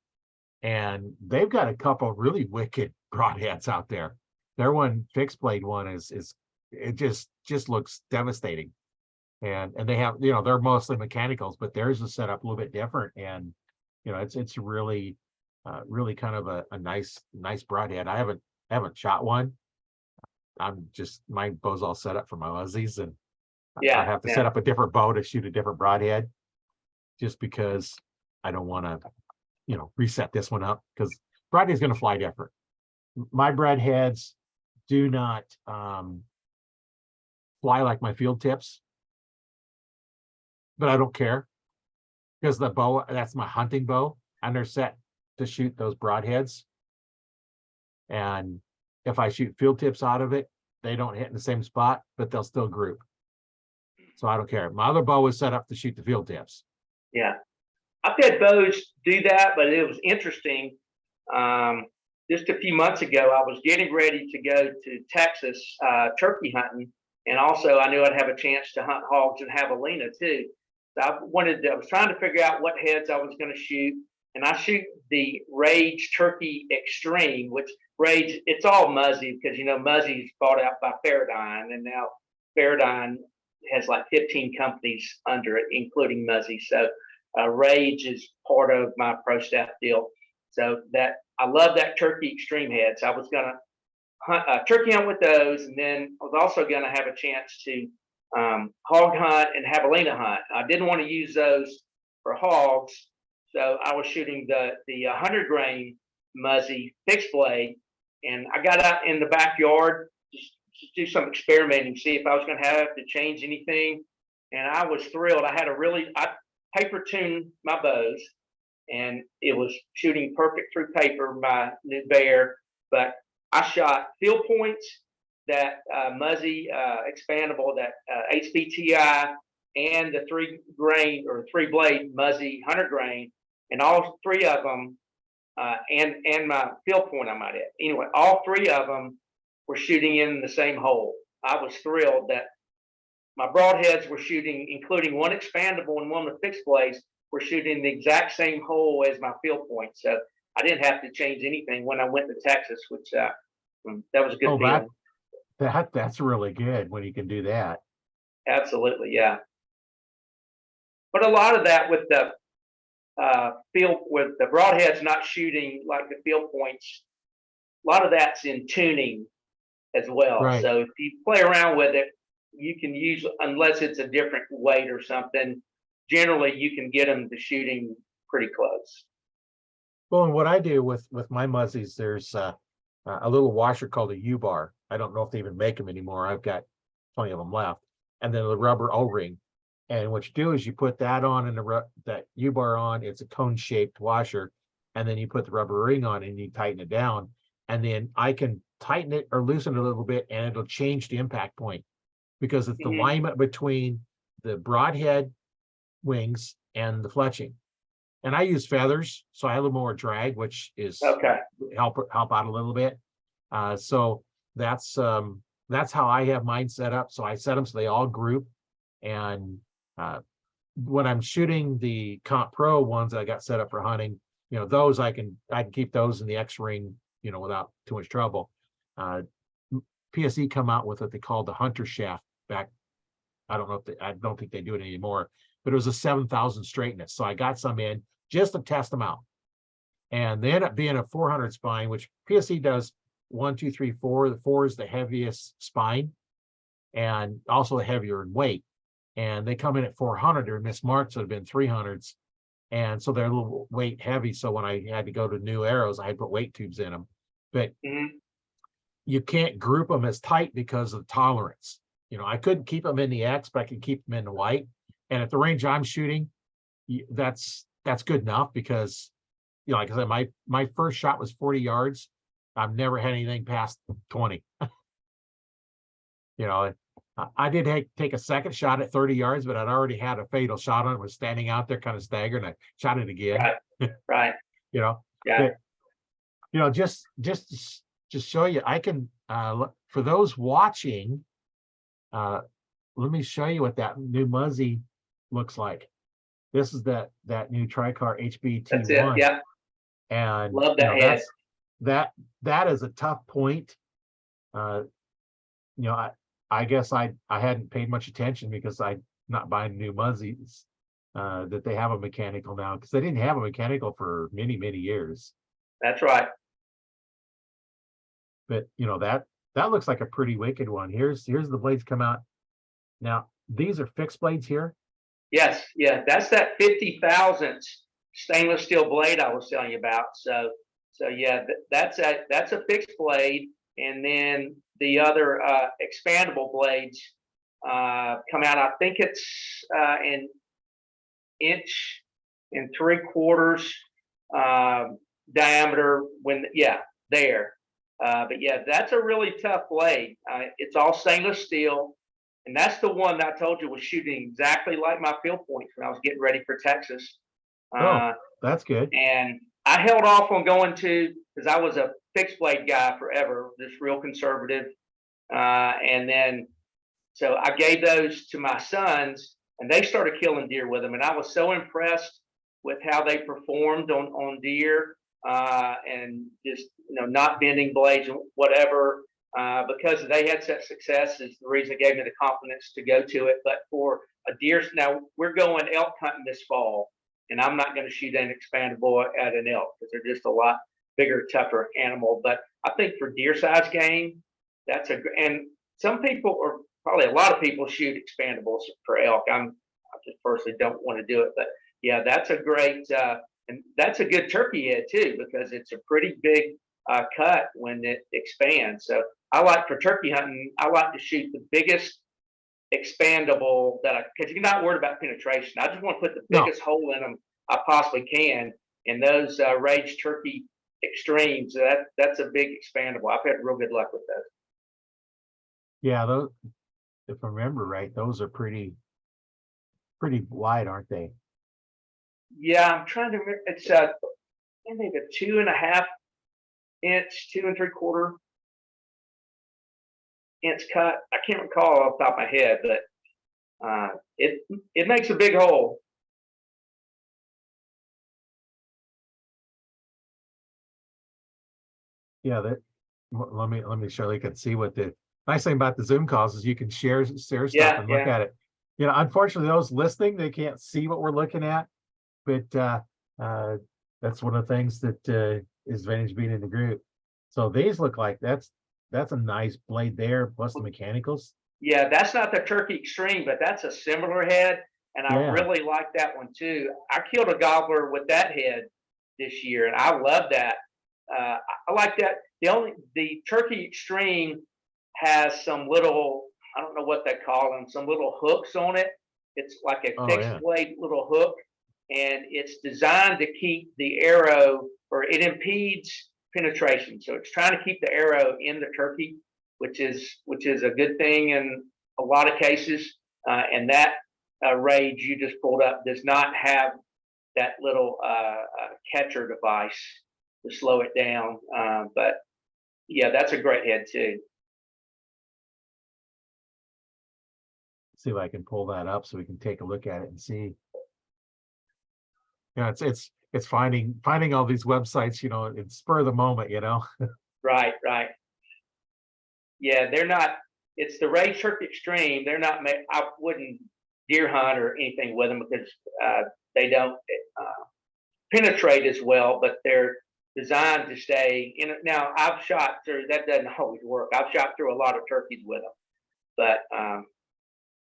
And they've got a couple really wicked broadheads out there. Their one fixed blade one is it just looks devastating. And they have, they're mostly mechanicals, but theirs is set up a little bit different. And it's really really kind of a nice broadhead. I haven't shot one. My bow's all set up for my Uzzies, and I have to set up a different bow to shoot a different broadhead, just because I don't want to reset this one up, because broadhead is going to fly different. My broadheads do not fly like my field tips, but I don't care, because the bow, that's my hunting bow, and they're set to shoot those broadheads. And if I shoot field tips out of it, they don't hit in the same spot, but they'll still group. So I don't care. My other bow is set up to shoot the field tips. Yeah. I've had bows do that, but it was interesting. Just a few months ago, I was getting ready to go to Texas turkey hunting, and also I knew I'd have a chance to hunt hogs and javelina too. So I was trying to figure out what heads I was going to shoot, and I shoot the Rage Turkey Extreme, which Rage, it's all Muzzy, because Muzzy's bought out by Paradigm, and now Paradigm has like 15 companies under it, including Muzzy. So Rage is part of my pro staff deal. So that I love that Turkey Extreme head. So I was going to hunt turkey hunt with those, and then I was also going to have a chance to hog hunt and javelina hunt. I didn't want to use those for hogs, so I was shooting the 100 grain Muzzy fixed blade, and I got out in the backyard just to do some experimenting, see if I was going to have to change anything, and I was thrilled. I paper tuned my bows, and it was shooting perfect through paper, my new Bear, but I shot field points, that Muzzy expandable, that HBTI, and the 3 grain or 3 blade Muzzy 100 grain, and all 3 of them, and my field point, I might add. Anyway, all 3 of them were shooting in the same hole. I was thrilled that my broadheads were shooting, including one expandable and one with fixed blades, were shooting the exact same hole as my field point. So I didn't have to change anything when I went to Texas, which that was a good feeling. That's really good when you can do that. Absolutely, yeah. But a lot of that with the broadheads not shooting like the field points, a lot of that's in tuning as well. Right. So if you play around with it, you can use, unless it's a different weight or something, generally you can get them to shooting pretty close. Well, and what I do with my muzzies, there's a little washer called a U-bar. I don't know if they even make them anymore. I've got plenty of them left. And then the rubber O-ring. And what you do is you put that on and that U-bar on. It's a cone-shaped washer, and then you put the rubber ring on and you tighten it down. And then I can tighten it or loosen it a little bit, and it'll change the impact point because it's the alignment between the broadhead wings and the fletching. And I use feathers, so I have a little more drag, which is Okay. help out a little bit. So that's how I have mine set up. So I set them so they all group. And when I'm shooting the Comp Pro ones that I got set up for hunting, those I can keep those in the X ring, without too much trouble. PSE come out with what they call the Hunter Shaft back. I don't think they do it anymore, but it was a 7,000 straightness. So I got some in just to test them out. And they end up being a 400 spine, which PSE does 1, 2, 3, 4. The 4 is the heaviest spine and also heavier in weight. And they come in at 400. They're mismarked, so it'd been 300s. And so they're a little weight heavy. So when I had to go to new arrows, I had to put weight tubes in them. But you can't group them as tight because of tolerance. I couldn't keep them in the X, but I could keep them in the white. And at the range I'm shooting, that's good enough because, like I said, my first shot was 40 yards. I've never had anything past 20. I did take a second shot at 30 yards, but I'd already had a fatal shot on it. Was standing out there kind of staggered, and I shot it again. Right. Yeah. But, just to show you, I can, for those watching, let me show you what that new Muzzy looks like. This is that new Tricar HBT1. That's it. Yeah. And love that head. That is a tough point. I guess I hadn't paid much attention because I'm not buying new Muzzies that they have a mechanical now, because they didn't have a mechanical for many, many years. That's right. But that looks like a pretty wicked one. Here's the blades come out. Now these are fixed blades here. Yes, yeah, that's that 50,000th stainless steel blade I was telling you about. So yeah, that's a fixed blade, and then the other expandable blades come out. I think it's an 1.75 inches diameter. There. But yeah, that's a really tough blade. It's all stainless steel. And that's the one that I told you was shooting exactly like my field points when I was getting ready for Texas. That's good. And I held off on going because I was a fixed blade guy forever, just real conservative. And then, so I gave those to my sons, and they started killing deer with them. And I was so impressed with how they performed on deer, and just, not bending blades and whatever. Because they had such success is the reason it gave me the confidence to go to it. But for a deer, now we're going elk hunting this fall, and I'm not going to shoot an expandable at an elk because they're just a lot bigger, tougher animal. But I think for deer size game, and some people, or probably a lot of people, shoot expandables for elk. I just personally don't want to do it, but yeah, that's a great, and that's a good turkey head too, because it's a pretty big cut when it expands. So I like, for turkey hunting, I like to shoot the biggest expandable because you're not worried about penetration. I just want to put the biggest hole in them I possibly can. And those Rage Turkey Extremes, that's a big expandable. I've had real good luck with those. Yeah, those, if I remember right, those are pretty wide, aren't they? Yeah, I'm trying to remember. It's I think a 2.5 inch, 2 3/4 inch cut. I can't recall off the top of my head, but it makes a big hole. Yeah, let me show you can see what the nice thing about the Zoom calls is you can share stuff and look at it. Unfortunately, those listening, they can't see what we're looking at, but that's one of the things that is advantage being in the group. So these look like that's a nice blade there, plus the mechanicals. Yeah, that's not the turkey extreme, but that's a similar head, and I Yeah. really like that one too. I killed a gobbler with that head this year, and I love that. I like that. The turkey extreme has some little, I don't know what they call them, some little hooks on it. It's like a Oh fixed yeah. blade little hook, and it's designed to keep the arrow, or it impedes penetration. So it's trying to keep the arrow in the turkey, which is a good thing in a lot of cases. And that rage you just pulled up does not have that little catcher device to slow it down. But yeah, that's a great head too. See if I can pull that up so we can take a look at it and see. Yeah, it's finding all these websites, in spur of the moment, Right, right. Yeah, they're not. It's the Rage Turkey Extreme. They're not. I wouldn't deer hunt or anything with them because they don't penetrate as well. But they're designed to stay in. Now, I've shot through. That doesn't always work. I've shot through a lot of turkeys with them, but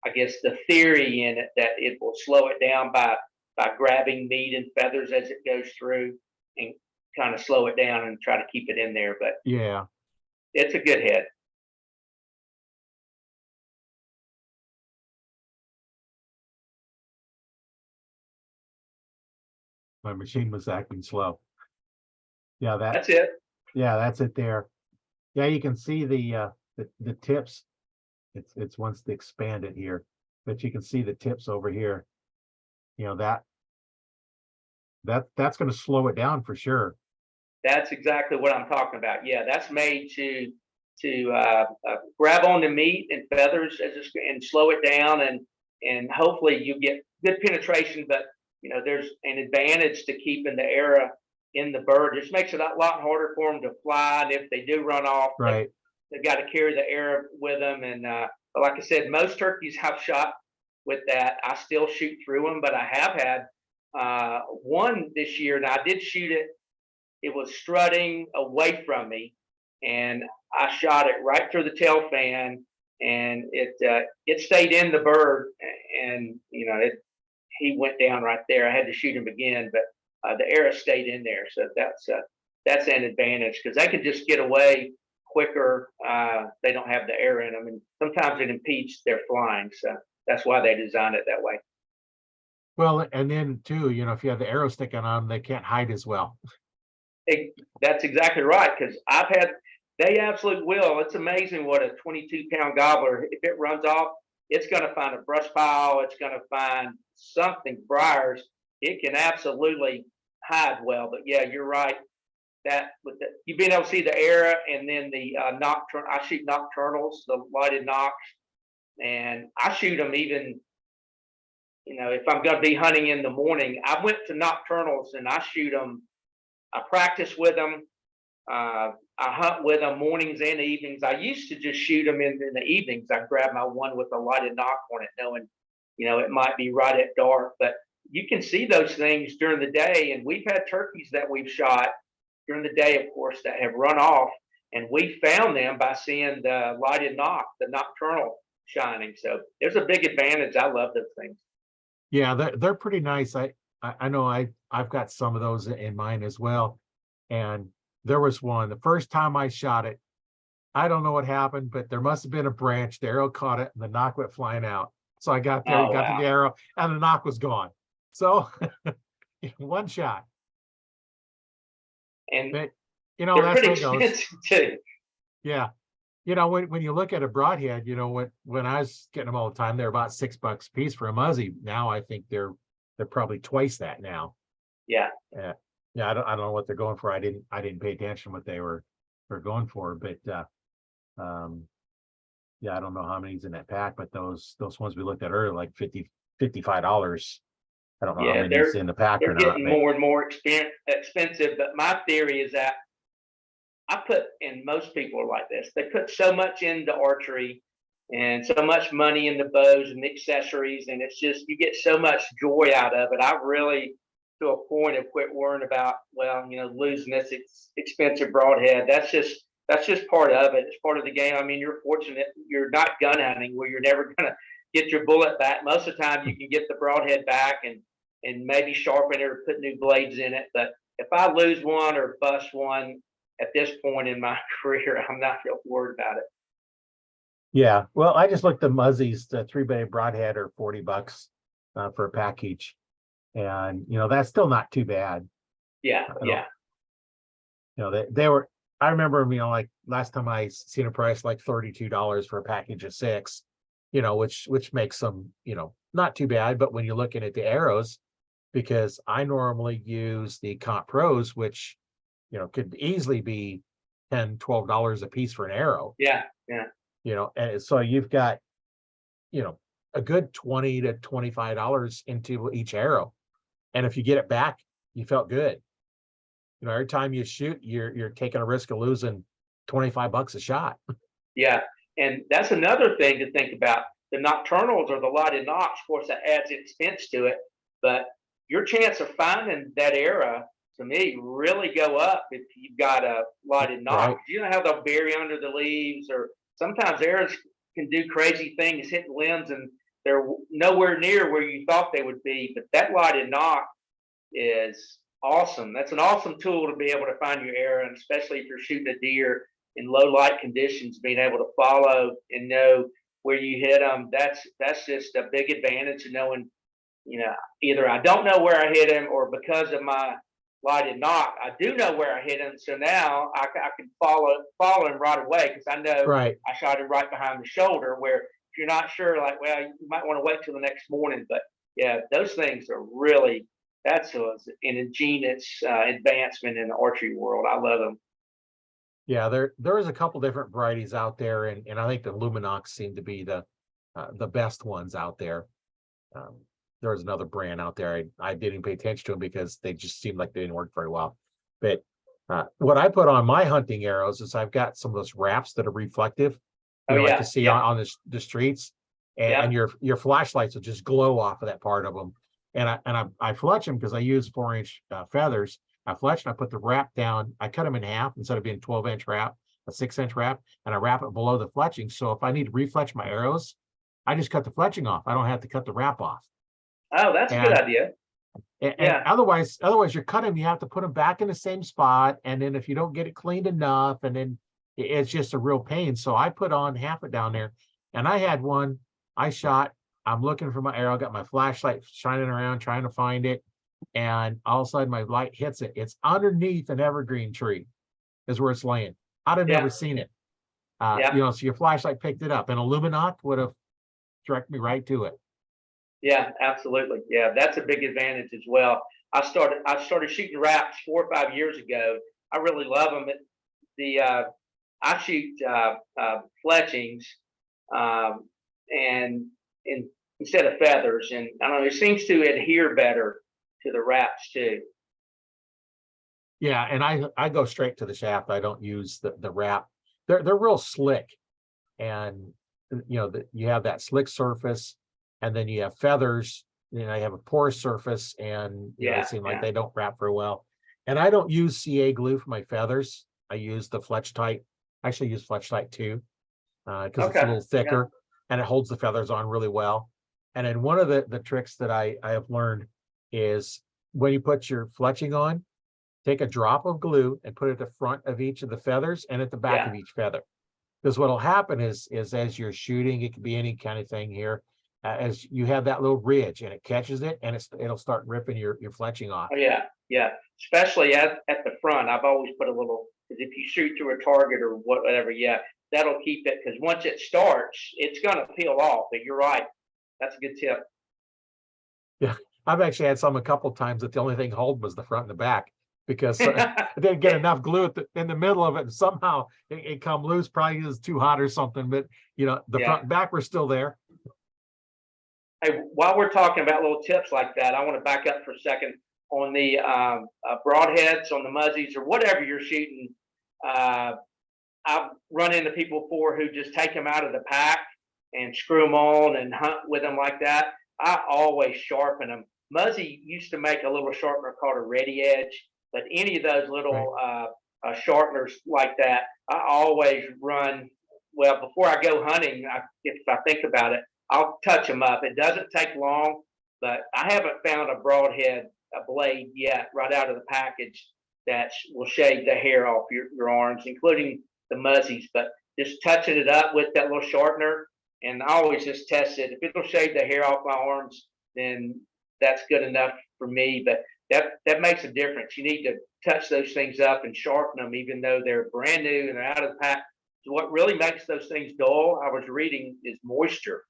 I guess the theory in it that it will slow it down by grabbing meat and feathers as it goes through and kind of slow it down and try to keep it in there. But Yeah, it's a good head. my machine was acting slow. Yeah, That's it. that's it there. Yeah, you can see the tips. It's wants to expand it here, but you can see the tips over here. You know that's going to slow it down for sure. That's exactly what I'm talking about. Yeah, that's made to grab on the meat and feathers and slow it down, and hopefully you get good penetration. But there's an advantage to keeping the arrow in the bird. This makes it a lot harder for them to fly, and if they do run off, Right. they've got to carry the arrow with them. And like I said, most turkeys I've shot with that, I still shoot through them, but I have had one this year, and I did shoot it. It was strutting away from me, and I shot it right through the tail fan, and it stayed in the bird, and he went down right there. I had to shoot him again, but the arrow stayed in there, so that's an advantage because they can just get away quicker. They don't have the arrow in them, and sometimes it impedes their flying. So that's why they designed it that way. Well, and then too, if you have the arrow sticking on them, they can't hide as well. That's exactly right, because they absolutely will. It's amazing what a 22-pound gobbler, if it runs off, it's going to find a brush pile. It's going to find something, briars. It can absolutely hide well. But yeah, you're right. That you've been able to see the arrow, and then the nocturnal. I shoot nocturnals, the lighted nocks, and I shoot them even. If I'm going to be hunting in the morning, I went to nocturnals and I shoot them. I practice with them. I hunt with them mornings and evenings. I used to just shoot them in the evenings. I grab my one with a lighted knock on it, knowing, it might be right at dark. But you can see those things during the day. And we've had turkeys that we've shot during the day, of course, that have run off. And we found them by seeing the lighted knock, the nocturnal shining. So there's a big advantage. I love those things. Yeah, they're pretty nice. I know I've got some of those in mine as well. And there was one, the first time I shot it, I don't know what happened, but there must have been a branch. The arrow caught it and the knock went flying out. So I got there, Oh, got to wow. the arrow, and the knock was gone. So one shot. And But they're that's pretty how it goes. expensive too. Yeah. When you look at a broadhead, when I was getting them all the time, they're about $6 a piece for a muzzy. Now I think they're probably twice that now. Yeah. Yeah, I don't know what they're going for. I didn't pay attention what they were going for, but yeah, I don't know how many's in that pack, but those ones we looked at earlier, like $55. I don't know how Yeah, many's in the pack or they're not, getting but more and more expensive. But my theory is that and most people are like this, they put so much into archery and so much money in the bows and accessories, and it's just you get so much joy out of it. I really, to a point, have quit worrying about losing this expensive broadhead. That's just that's just part of it. It's part of the game. I mean, you're fortunate you're not gun hunting where you're never gonna get your bullet back. Most of the time, you can get the broadhead back and maybe sharpen it or put new blades in it. But if I lose one or bust one at this point in my career, I'm not real worried about it. Yeah, well, I just looked at Muzzies, the 3-bay broadhead are $40 for a package. And, that's still not too bad. Yeah, yeah, They were, I remember, like last time I seen a price like $32 for a package of 6, which makes them, not too bad. But when you're looking at the arrows, because I normally use the Comp Pros, which, could easily be $10, $12 a piece for an arrow, yeah, yeah, and so you've got, a good $20 to $25 into each arrow. And if you get it back, you felt good. Every time you shoot, you're taking a risk of losing $25 a shot. yeah. And that's another thing to think about. The nocturnals or the lighted nocks, of course, that adds expense to it. But your chance of finding that arrow, to me, really go up if you've got a lighted knock. Right. You know how they'll bury under the leaves, or sometimes arrows can do crazy things, hitting limbs, and they're nowhere near where you thought they would be. But that lighted knock is awesome. That's an awesome tool to be able to find your arrow, and especially if you're shooting a deer in low light conditions, being able to follow and know where you hit them. That's just a big advantage of knowing, either I don't know where I hit him, or because of my lighted knock, I do know where I hit him. So now I can follow him right away because I know Right. I shot him right behind the shoulder. Where if you're not sure, like, well, you might want to wait till the next morning. But yeah, those things are really, that's an ingenious advancement in the archery world. I love them. Yeah, there is a couple different varieties out there, and I think the Luminox seem to be the best ones out there. Um, there was another brand out there. I didn't pay attention to them because they just seemed like they didn't work very well. But what I put on my hunting arrows is I've got some of those wraps that are reflective, Oh like yeah, you see yeah, on the streets, and yeah, your flashlights will just glow off of that part of them. And I fletch them because I use 4-inch feathers. I fletch and I put the wrap down. I cut them in half instead of being 12-inch wrap, a 6-inch wrap, and I wrap it below the fletching. So if I need to refletch my arrows, I just cut the fletching off. I don't have to cut the wrap off. oh, that's a good And idea. and Yeah, otherwise you're cutting, you have to put them back in the same spot. And then if you don't get it cleaned enough, and then it's just a real pain. So I put on half it down there, and I had one I shot. I'm looking for my arrow, got my flashlight shining around, trying to find it. And all of a sudden my light hits it. It's underneath an evergreen tree is where it's laying. I'd have yeah, never seen it. yeah, So your flashlight picked it up, and a Luminoc would have directed me right to it. yeah, absolutely. Yeah, that's a big advantage as well. I started shooting wraps 4 or 5 years ago. I really love them. I shoot fletchings, um, and instead of feathers, and I don't know, it seems to adhere better to the wraps too. Yeah, and I go straight to the shaft. I don't use the wrap. They're real slick, and you have that slick surface, and then you have feathers. You have a porous surface, and they Yeah, seem like yeah, they don't wrap very well. And I don't use CA glue for my feathers. I use the Fletch Tight. I actually use Fletch Tight too, because it's a okay, little yeah, thicker and it holds the feathers on really well. And then one of the tricks that I have learned is when you put your fletching on, take a drop of glue and put it at the front of each of the feathers and at the back yeah, of each feather. Because what'll happen is as you're shooting, it could be any kind of thing here, as you have that little ridge and it catches it, and it'll start ripping your fletching off. oh yeah, yeah. Especially at the front, I've always put a little, because if you shoot to a target or whatever, yeah, that'll keep it. Because once it starts, it's gonna peel off. But you're right, that's a good tip. Yeah, I've actually had some a couple of times that the only thing holding was the front and the back, because I didn't get enough glue in the middle of it, and somehow it come loose. Probably it was too hot or something, but the Yeah. front and back were still there. Hey, while we're talking about little tips like that, I want to back up for a second on the broadheads, on the muzzies, or whatever you're shooting. Uh, I've run into people before who just take them out of the pack and screw them on and hunt with them like that. I always sharpen them. Muzzy used to make a little sharpener called a ready edge, but any of those Right. little sharpeners like that, I always run. Well, before I go hunting, if I think about it, I'll touch them up. It doesn't take long, but I haven't found a broadhead a blade yet right out of the package that will shave the hair off your arms, including the muzzies. But just touching it up with that little sharpener, and I always just test it. If it'll shave the hair off my arms, then that's good enough for me. But that makes a difference. You need to touch those things up and sharpen them, even though they're brand new and they're out of the pack. So what really makes those things dull, I was reading, is moisture.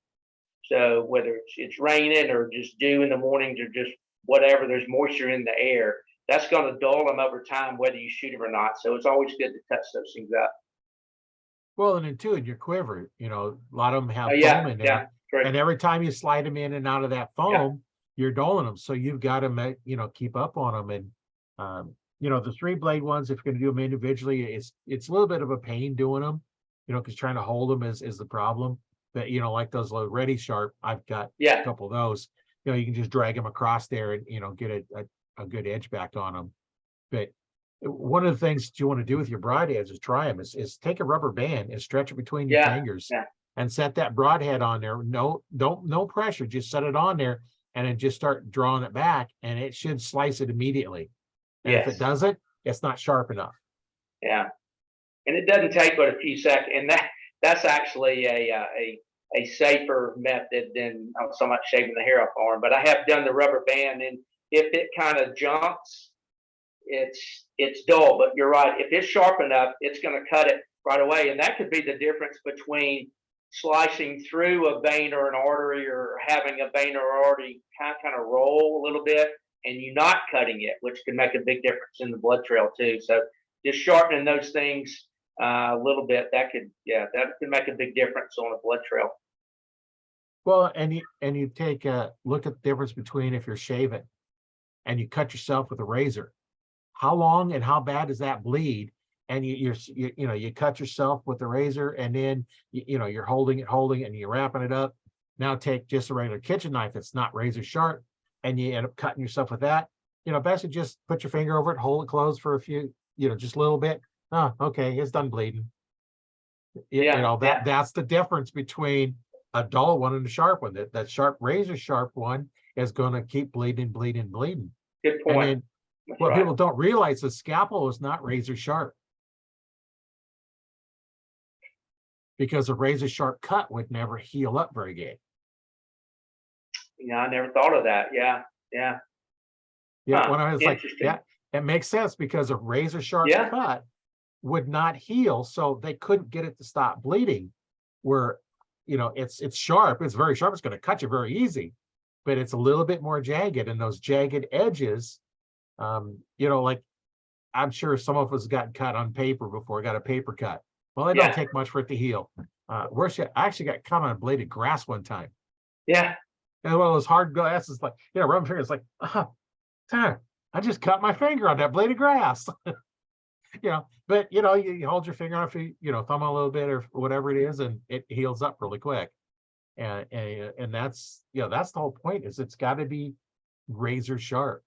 So whether it's raining or just dew in the mornings or just whatever, there's moisture in the air. That's going to dull them over time, whether you shoot them or not. So it's always good to touch those things up. Well, and then too, in your quiver, a lot of them have Oh yeah, foam in there. yeah, great. And every time you slide them in and out of that Yeah, foam, you're dulling them. So you've got to keep up on them. And the 3-blade ones, if you're going to do them individually, it's a little bit of a pain doing them, because trying to hold them is the problem. But like those low ready sharp, I've got a yeah, couple of those. You can just drag them across there and get a good edge back on them. But one of the things that you want to do with your broadheads is try them is take a rubber band and stretch it between your yeah, fingers yeah. and set that broadhead on there. No pressure, just set it on there and then just start drawing it back, and it should slice it immediately. And if it Yes, doesn't, it's not sharp enough. yeah. And it doesn't take but a few seconds, and that's actually a safer method than so much shaving the hair off arm. But I have done the rubber band, and if it kind of jumps, it's dull. But you're right. If it's sharp enough, it's going to cut it right away, and that could be the difference between slicing through a vein or an artery, or having a vein or artery kind of roll a little bit, and you not cutting it, which can make a big difference in the blood trail too. So just sharpening those things a little bit, that could make a big difference on a blood trail. Well, and you take a look at the difference between if you're shaving and you cut yourself with a razor. How long and how bad does that bleed? And you cut yourself with the razor, and then you're holding it, and you're wrapping it up. Now take just a regular kitchen knife that's not razor sharp, and you end up cutting yourself with that. Best to just put your finger over it, hold it closed for a few, just a little bit. Oh, okay, it's done bleeding. Yeah, yeah. That's the difference between a dull one and a sharp one. That sharp razor sharp one is going to keep bleeding. Good And point. then That's what right. people don't realize, the scalpel is not razor sharp, because a razor sharp cut would never heal up very good. I never thought of that. Yeah, yeah. Yeah, when I was like, Interesting. yeah, it makes sense, because a razor sharp Yeah, cut would not heal, so they couldn't get it to stop bleeding. Where it's sharp, it's very sharp, it's going to cut you very easy, but it's a little bit more jagged, and those jagged edges, like I'm sure some of us got cut on paper before, got a paper cut. Well, it don't yeah, take much for it to heal. I actually got cut on a blade of grass one time, yeah, and one of those hard glasses, like rubbing fingers, like, Tyler, I just cut my finger on that blade of grass. But you hold your finger off, thumb a little bit or whatever it is, and it heals up really quick. And that's that's the whole point, is it's got to be razor sharp,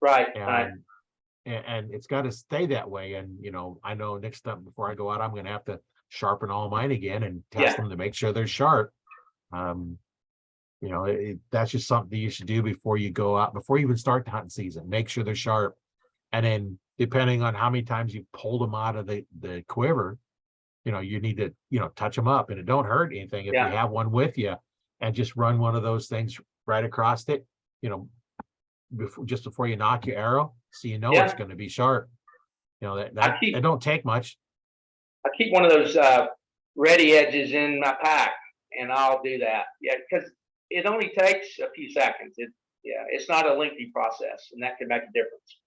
right, right. and it's got to stay that way. And I know next time before I go out, I'm going to have to sharpen all mine again and test Yeah, them to make sure they're sharp. That's just something you should do before you go out, before you even start the hunting season. Make sure they're sharp, and then depending on how many times you pulled them out of the quiver, you need to touch them up, and it don't hurt anything if you yeah, have one with you, and just run one of those things right across it, before you knock your arrow, so it's yeah. going to be sharp. That I that keep it don't take much. I keep one of those ready edges in my pack, and I'll do that. Yeah, because it only takes a few seconds. It's not a lengthy process, and that can make a difference.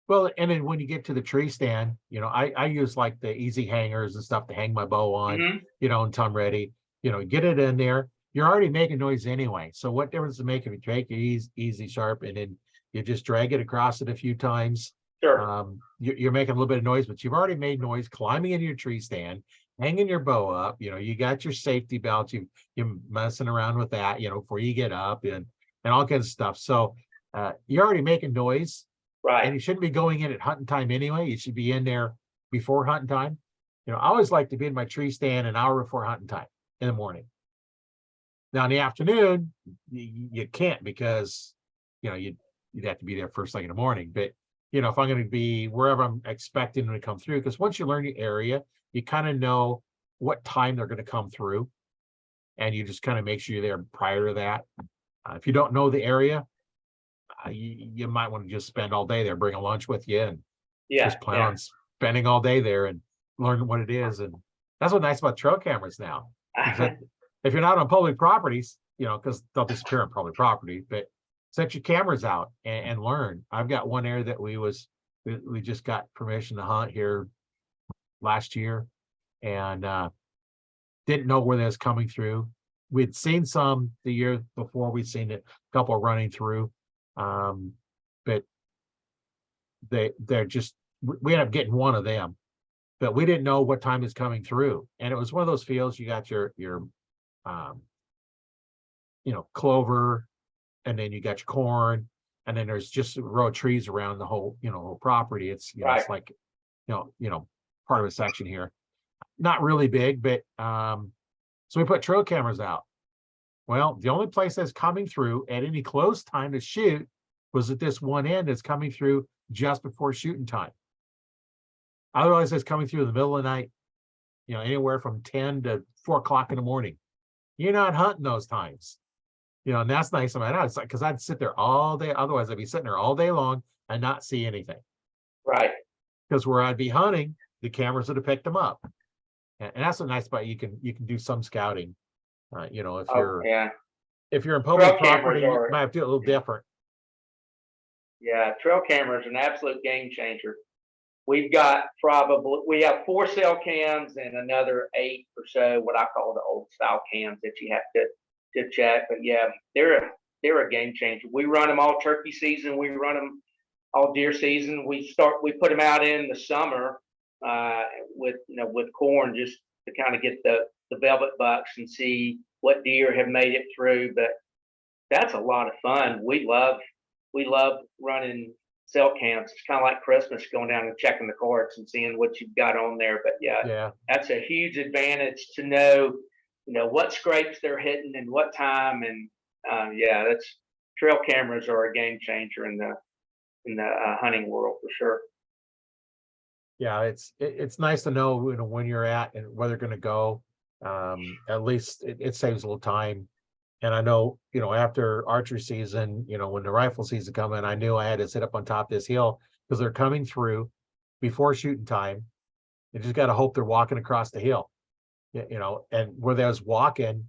Well, and then when you get to the tree stand, I use like the easy hangers and stuff to hang my bow on, Hmm. until I'm ready. Get it in there. You're already making noise anyway. So what difference does it make if you take it easy sharp, and then you just drag it across it a few times? Sure. You're making a little bit of noise, but you've already made noise climbing into your tree stand, hanging your bow up. You got your safety belt. You're messing around with that, before you get up, and all kinds of stuff. So you're already making noise. Right. And you shouldn't be going in at hunting time anyway. You should be in there before hunting time. I always like to be in my tree stand an hour before hunting time in the morning. Now in the afternoon, you can't, because you'd have to be there first thing in the morning. But if I'm going to be wherever I'm expecting them to come through, because once you learn your area, you kind of know what time they're going to come through, and you just kind of make sure you're there prior to that. If you don't know the area, you might want to just spend all day there, bring a lunch with you, and just plan on spending all day there and learn what it is. And that's what's nice about trail cameras now. If you're not on public properties, because they'll disappear on public property, but set your cameras out and learn. I've got one area that we just got permission to hunt here last year, and didn't know where that was coming through. We'd seen some the year before. We'd seen a couple running through, but they're just, we ended up getting one of them, but we didn't know what time is coming through. And it was one of those fields, you got your clover, and then you got your corn, and then there's just a row of trees around the whole whole property. It's it's like part of a section here, not really big, but so we put trail cameras out. Well, the only place that's coming through at any close time to shoot was at this one end that's coming through just before shooting time. Otherwise, it's coming through in the middle of the night, anywhere from 10 to 4 o'clock in the morning. You're not hunting those times, and that's nice about it. It's like, because I'd sit there all day. Otherwise, I'd be sitting there all day long and not see anything. Right. Because where I'd be hunting, the cameras would have picked them up. And that's what's nice about it. You can do some scouting. If you're in public property, you might have to do it a little different. Yeah, trail camera is an absolute game changer. We have 4 cell cams and another 8 or so what I call the old style cams that you have to check. But yeah, they're a game changer. We run them all turkey season. We run them all deer season. We put them out in the summer with corn, just to kind of get the velvet bucks and see what deer have made it through. But that's a lot of fun. We love running cell cams. It's kind of like Christmas, going down and checking the cards and seeing what you've got on there. But yeah, that's a huge advantage to know what scrapes they're hitting and what time. And that's, trail cameras are a game changer in the hunting world for sure. Yeah, it's nice to know when you're at and where they're going to go. At least it saves a little time. And I know, after archery season, when the rifle season come in, I knew I had to sit up on top of this hill, because they're coming through before shooting time. You just got to hope they're walking across the hill, and where they was walking,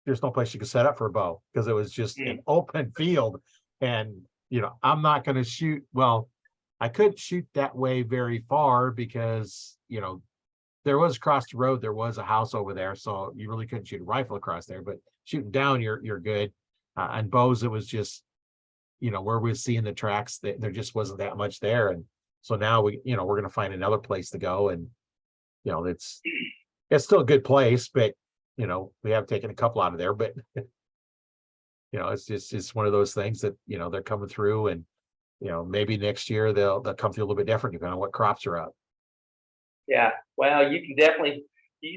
there's no place you could set up for a bow, because it was just an open field. And, I'm not going to shoot. Well, I couldn't shoot that way very far, because, there was across the road, there was a house over there, so you really couldn't shoot a rifle across there. But shooting down, you're good. And bows, it was just, where we're seeing the tracks, there just wasn't that much there. And so now we're going to find another place to go. And it's still a good place, but we have taken a couple out of there. But it's one of those things that they're coming through, and maybe next year they'll come through a little bit different depending on what crops are up. Yeah, well, you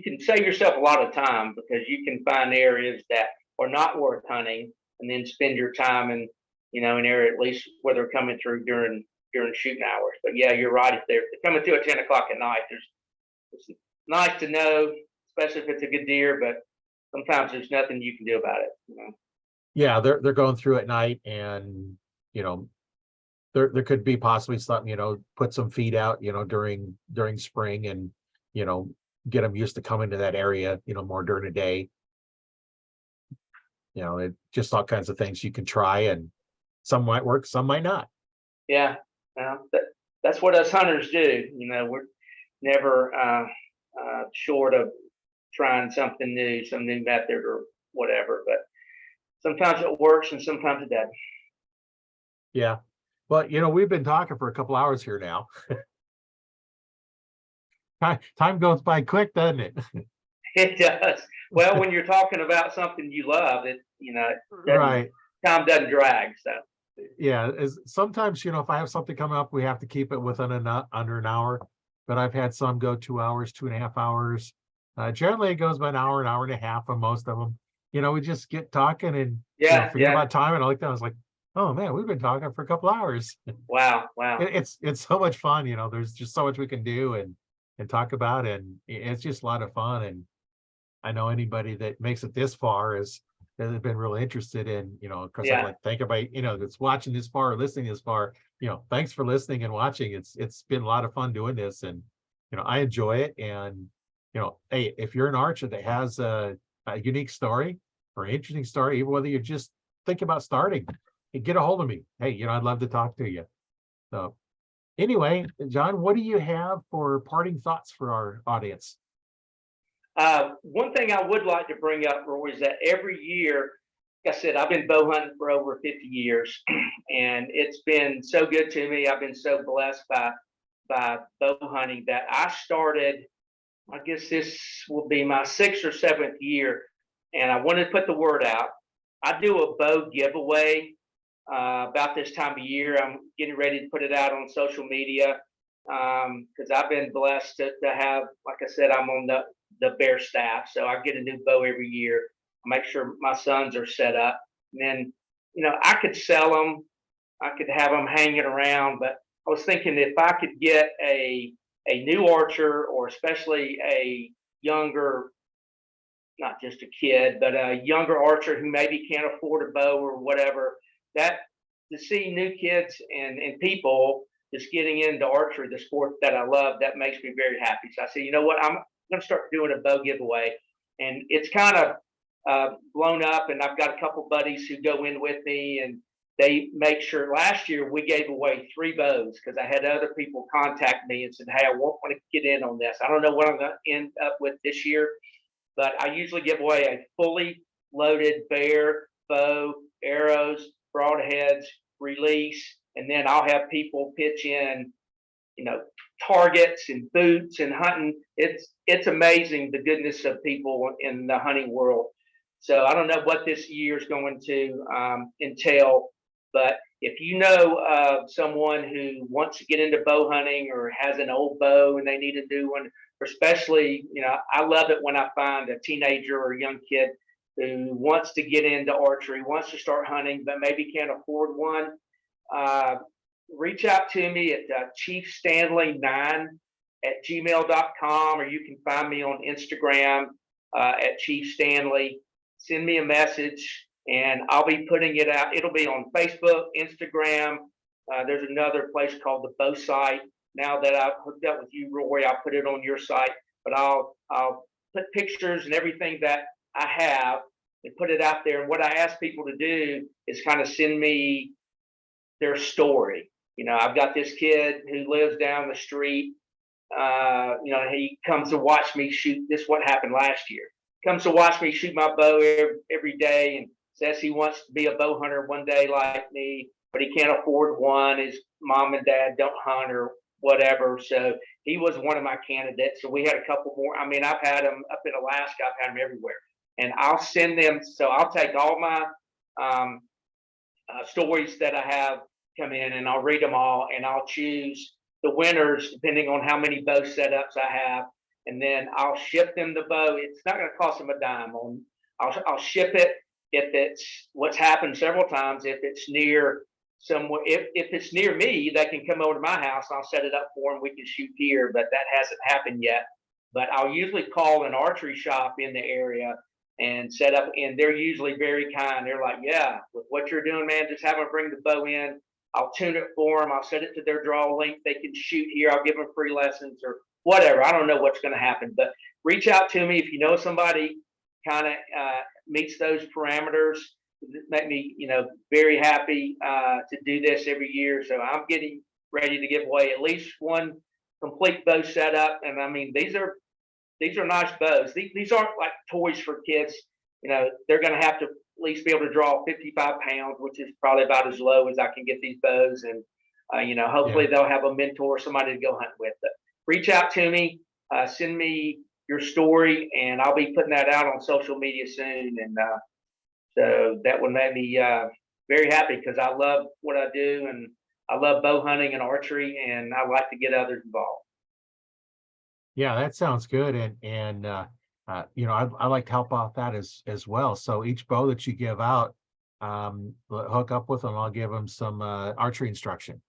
can save yourself a lot of time, because you can find areas that are not worth hunting, and then spend your time in an area at least where they're coming through during shooting hours. But yeah, you're right. If they're coming through at 10 o'clock at night, it's nice to know, especially if it's a good deer. But sometimes there's nothing you can do about it. Yeah, they're going through at night, and there could be possibly something, put some feed out, during spring, and get them used to coming to that area, more during the day. It just all kinds of things you can try, and some might work, some might not. Yeah, that's what us hunters do. We're never short of trying something new, some new method or whatever. But sometimes it works and sometimes it doesn't. Yeah. Well, we've been talking for a couple hours here now. Time goes by quick, doesn't it? It does. Well, when you're talking about something you love, it right. Time doesn't drag. So Yeah, is sometimes, if I have something coming up, we have to keep it within under an hour. But I've had some go 2 hours, 2.5 hours. Generally, it goes by an hour and a half on most of them. We just get talking and Yeah, forget yeah. about time. And I like that. I was like, oh man, we've been talking for a couple hours. Wow, wow. It's so much fun. There's just so much we can do and talk about, and it's just a lot of fun. And I know anybody that makes it this far has been really interested in, because I'd Yeah, like to thank everybody, that's watching this far or listening this far, thanks for listening and watching. It's been a lot of fun doing this, and I enjoy it. And hey, if you're an archer that has a unique story or interesting story, even whether you're just thinking about starting, hey, get a hold of me. Hey, I'd love to talk to you. So anyway, John, what do you have for parting thoughts for our audience? one thing I would like to bring up, Roy, is that every year, like I said, I've been bow hunting for over 50 years, and it's been so good to me. I've been so blessed by bow hunting that I started. I guess this will be my 6th or 7th year, and I wanted to put the word out. I do a bow giveaway about this time of year. I'm getting ready to put it out on social media because I've been blessed to have, like I said, I'm on the bear staff, so I get a new bow every year. I make sure my sons are set up, and then I could sell them. I could have them hanging around, but I was thinking if I could get a new archer, or especially a younger, not just a kid, but a younger archer who maybe can't afford a bow or whatever, that to see new kids and people just getting into archery, the sport that I love, that makes me very happy. So I said, you know what, I'm going to start doing a bow giveaway, and it's kind of blown up. And I've got a couple buddies who go in with me, and they make sure. Last year we gave away 3 bows because I had other people contact me and said, hey, I want to get in on this. I don't know what I'm going to end up with this year, but I usually give away a fully loaded bear, bow, arrows, broadheads, release, and then I'll have people pitch in, you know, targets and boots and hunting. It's amazing the goodness of people in the hunting world. So I don't know what this year is going to entail, but if you know someone who wants to get into bow hunting or has an old bow and they need a new one, especially, I love it when I find a teenager or a young kid who wants to get into archery, wants to start hunting, but maybe can't afford one. Uh, Reach out to me at chiefstanley9@gmail.com, or you can find me on Instagram at Chief Stanley. Send me a message and I'll be putting it out. It'll be on Facebook, Instagram. There's another place called the Bow Site. Now that I've hooked up with you, Roy, I'll put it on your site, but I'll put pictures and everything that I have and put it out there. And what I ask people to do is kind of send me their story. I've got this kid who lives down the street. He comes to watch me shoot. This is what happened last year. Comes to watch me shoot my bow every day, and says he wants to be a bow hunter one day like me, but he can't afford one. His mom and dad don't hunt or whatever. So he was one of my candidates. So we had a couple more. I mean, I've had them up in Alaska. I've had them everywhere, and I'll send them. So I'll take all my stories that I have come in, and I'll read them all, and I'll choose the winners depending on how many bow setups I have, and then I'll ship them the bow. It's not going to cost them a dime. I'll ship it if it's what's happened several times. If it's near somewhere, if it's near me, they can come over to my house. And I'll set it up for them. We can shoot here, but that hasn't happened yet. But I'll usually call an archery shop in the area and set up, and they're usually very kind. They're like, yeah, with what you're doing, man, just have them bring the bow in. I'll tune it for them. I'll set it to their draw length. They can shoot here. I'll give them free lessons or whatever. I don't know what's going to happen, but reach out to me if you know somebody kind of meets those parameters. Make me, very happy to do this every year. So I'm getting ready to give away at least one complete bow setup. And I mean, these are nice bows. These aren't like toys for kids. They're going to have to at least be able to draw 55 pounds, which is probably about as low as I can get these bows. And, hopefully they'll have a mentor, somebody to go hunt with. But reach out to me, send me your story, and I'll be putting that out on social media soon. And so that would maybe very happy because I love what I do, and I love bow hunting and archery, and I like to get others involved. Yeah, that sounds good. I like to help out that as well. So each bow that you give out, hook up with them. I'll give them some archery instruction.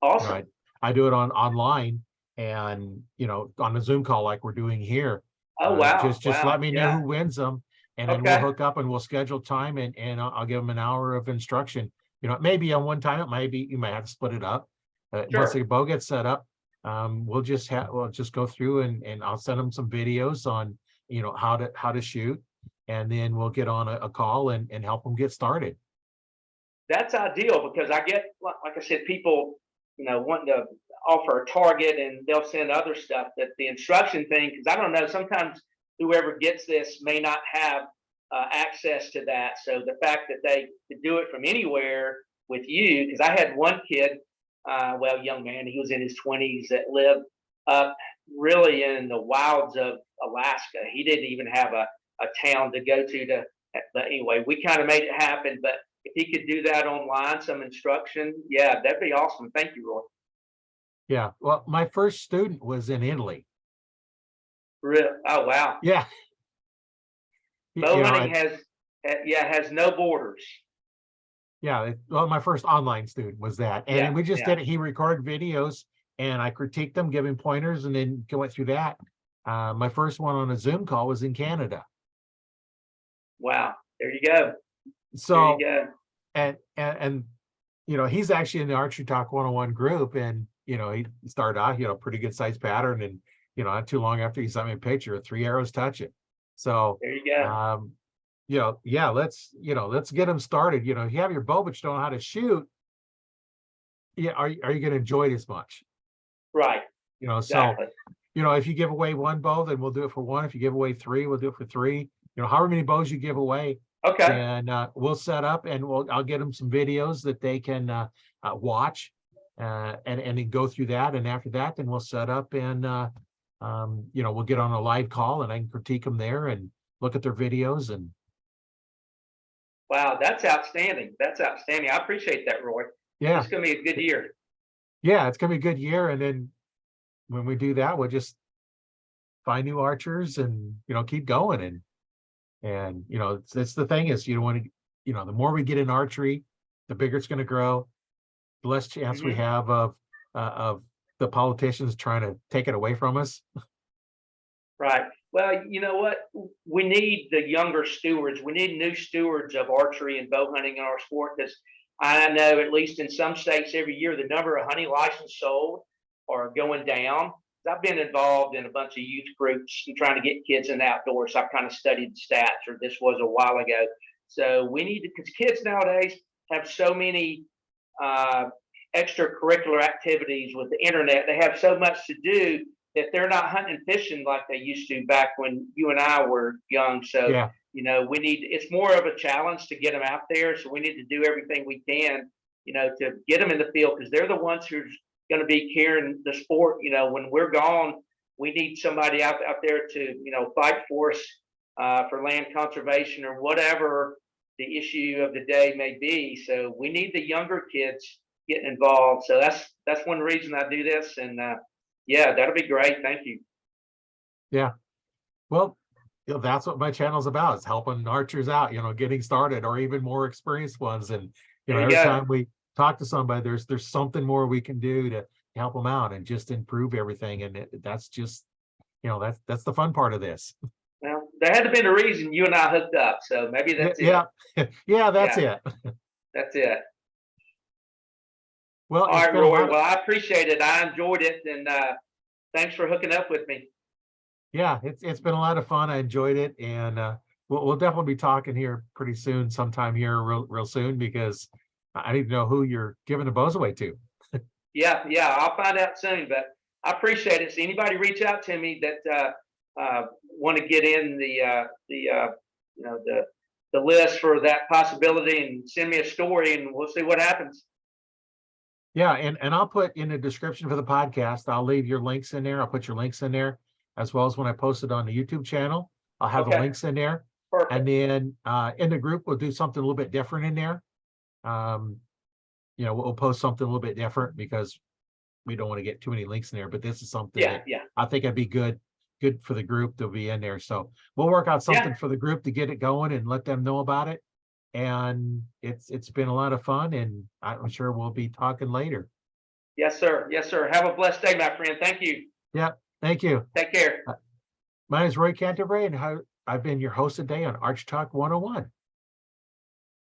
You know, Awesome. I do it online, and on a Zoom call like we're doing here. Oh, wow. Just let Wow. me know Yeah. who wins them, and then we'll Okay. hook up and we'll schedule time, and I'll give them an hour of instruction. Maybe on one time, it might be, you might have to split it up. Once the Sure. bow gets set up, we'll just go through, and I'll send them some videos on how to shoot, and then we'll get on a call and help them get started. That's ideal because I get, like I said, people, wanting to offer a target and they'll send other stuff. That the instruction thing, because I don't know, sometimes whoever gets this may not have access to that. So the fact that they could do it from anywhere with you, because I had one kid, young man, he was in his 20s that lived up really in the wilds of Alaska. He didn't even have a town to go to. But anyway, we kind of made it happen. But if he could do that online, some instruction, yeah, that'd be awesome. Thank you, Roy. Yeah. Well, my first student was in Italy. Real. Oh, wow. Yeah. Bow hunting has no borders. Yeah, well, my first online student was that, and then Yeah, we just yeah. did it. He recorded videos, and I critiqued them, giving pointers, and then went through that. My first one on a Zoom call was in Canada. Wow. There you go. There you So, go. and he's actually in the Archery Talk 101 group, and he started out, pretty good size pattern, and not too long after he sent me a picture, 3 arrows touch it. So, There you go. yeah, let's get them started. If you have your bow but you don't know how to shoot, yeah, are you going to enjoy it as much? Right. So Exactly. if you give away one bow, then we'll do it for one. If you give away three, we'll do it for three. However many bows you give away, Okay. then we'll set up, and I'll get them some videos that they can watch, and then go through that. And after that, then we'll set up, and we'll get on a live call, and I can critique them there and look at their videos. And Wow, that's outstanding. That's outstanding. I appreciate that, Roy. This yeah, is going to be a good year. yeah, it's gonna be a good year. And then when we do that, we'll just find new archers and keep going. And it's the thing is, you don't want to, the more we get in archery, the bigger it's going to grow, the less chance we Hmm. have of the politicians trying to take it away from us. Right. Well, you know what? We need the younger stewards. We need new stewards of archery and bow hunting in our sport, because I know, at least in some states, every year the number of hunting licenses sold are going down. I've been involved in a bunch of youth groups and trying to get kids in the outdoors. I've kind of studied the stats, or this was a while ago. So we need to, because kids nowadays have so many uh, extracurricular activities with the internet. They have so much to do that they're not hunting and fishing like they used to back when you and I were young. So, Yeah, we need, it's more of a challenge to get them out there. So we need to do everything we can, to get them in the field, because they're the ones who's going to be carrying the sport. When we're gone, we need somebody out there to, fight for us, for land conservation or whatever the issue of the day may be. So we need the younger kids getting involved. So that's one reason I do this. And yeah, that'll be great. Thank you. yeah. Well, that's what my channel's about, is helping archers out, getting started, or even more experienced ones. And There you every go. time we talk to somebody, there's something more we can do to help them out and just improve everything. And that's just, that's the fun part of this. Well, there had to be a reason you and I hooked up. So maybe that's it. Yeah, yeah, that's Yeah, it. that's it. Well, All it's right, been a Roy. lot of, Well, I appreciate it. I enjoyed it. And thanks for hooking up with me. yeah, it's been a lot of fun. I enjoyed it. And we'll definitely be talking here pretty soon, sometime here real soon, because I need to know who you're giving the bows away to. Yeah, yeah. I'll find out soon. But I appreciate it. So anybody reach out to me that want to get in the list for that possibility, and send me a story, and we'll see what happens. Yeah, and I'll put in the description for the podcast, I'll leave your links in there. I'll put your links in there, as well as when I post it on the YouTube channel, I'll have the Okay. links in there. And Perfect. then in the group, we'll do something a little bit different in there. You know, we'll post something a little bit different because we don't want to get too many links in there, but this is something Yeah, that yeah, I think it'd be good for the group to be in there. So we'll work out yeah. something for the group to get it going and let them know about it. And it's been a lot of fun, and I'm sure we'll be talking later. Yes, sir. Yes, sir. Have a blessed day, my friend. Thank you. Yeah, thank you. Take care. My name is Roy Canterbury, and I've been your host today on Arch Talk 101.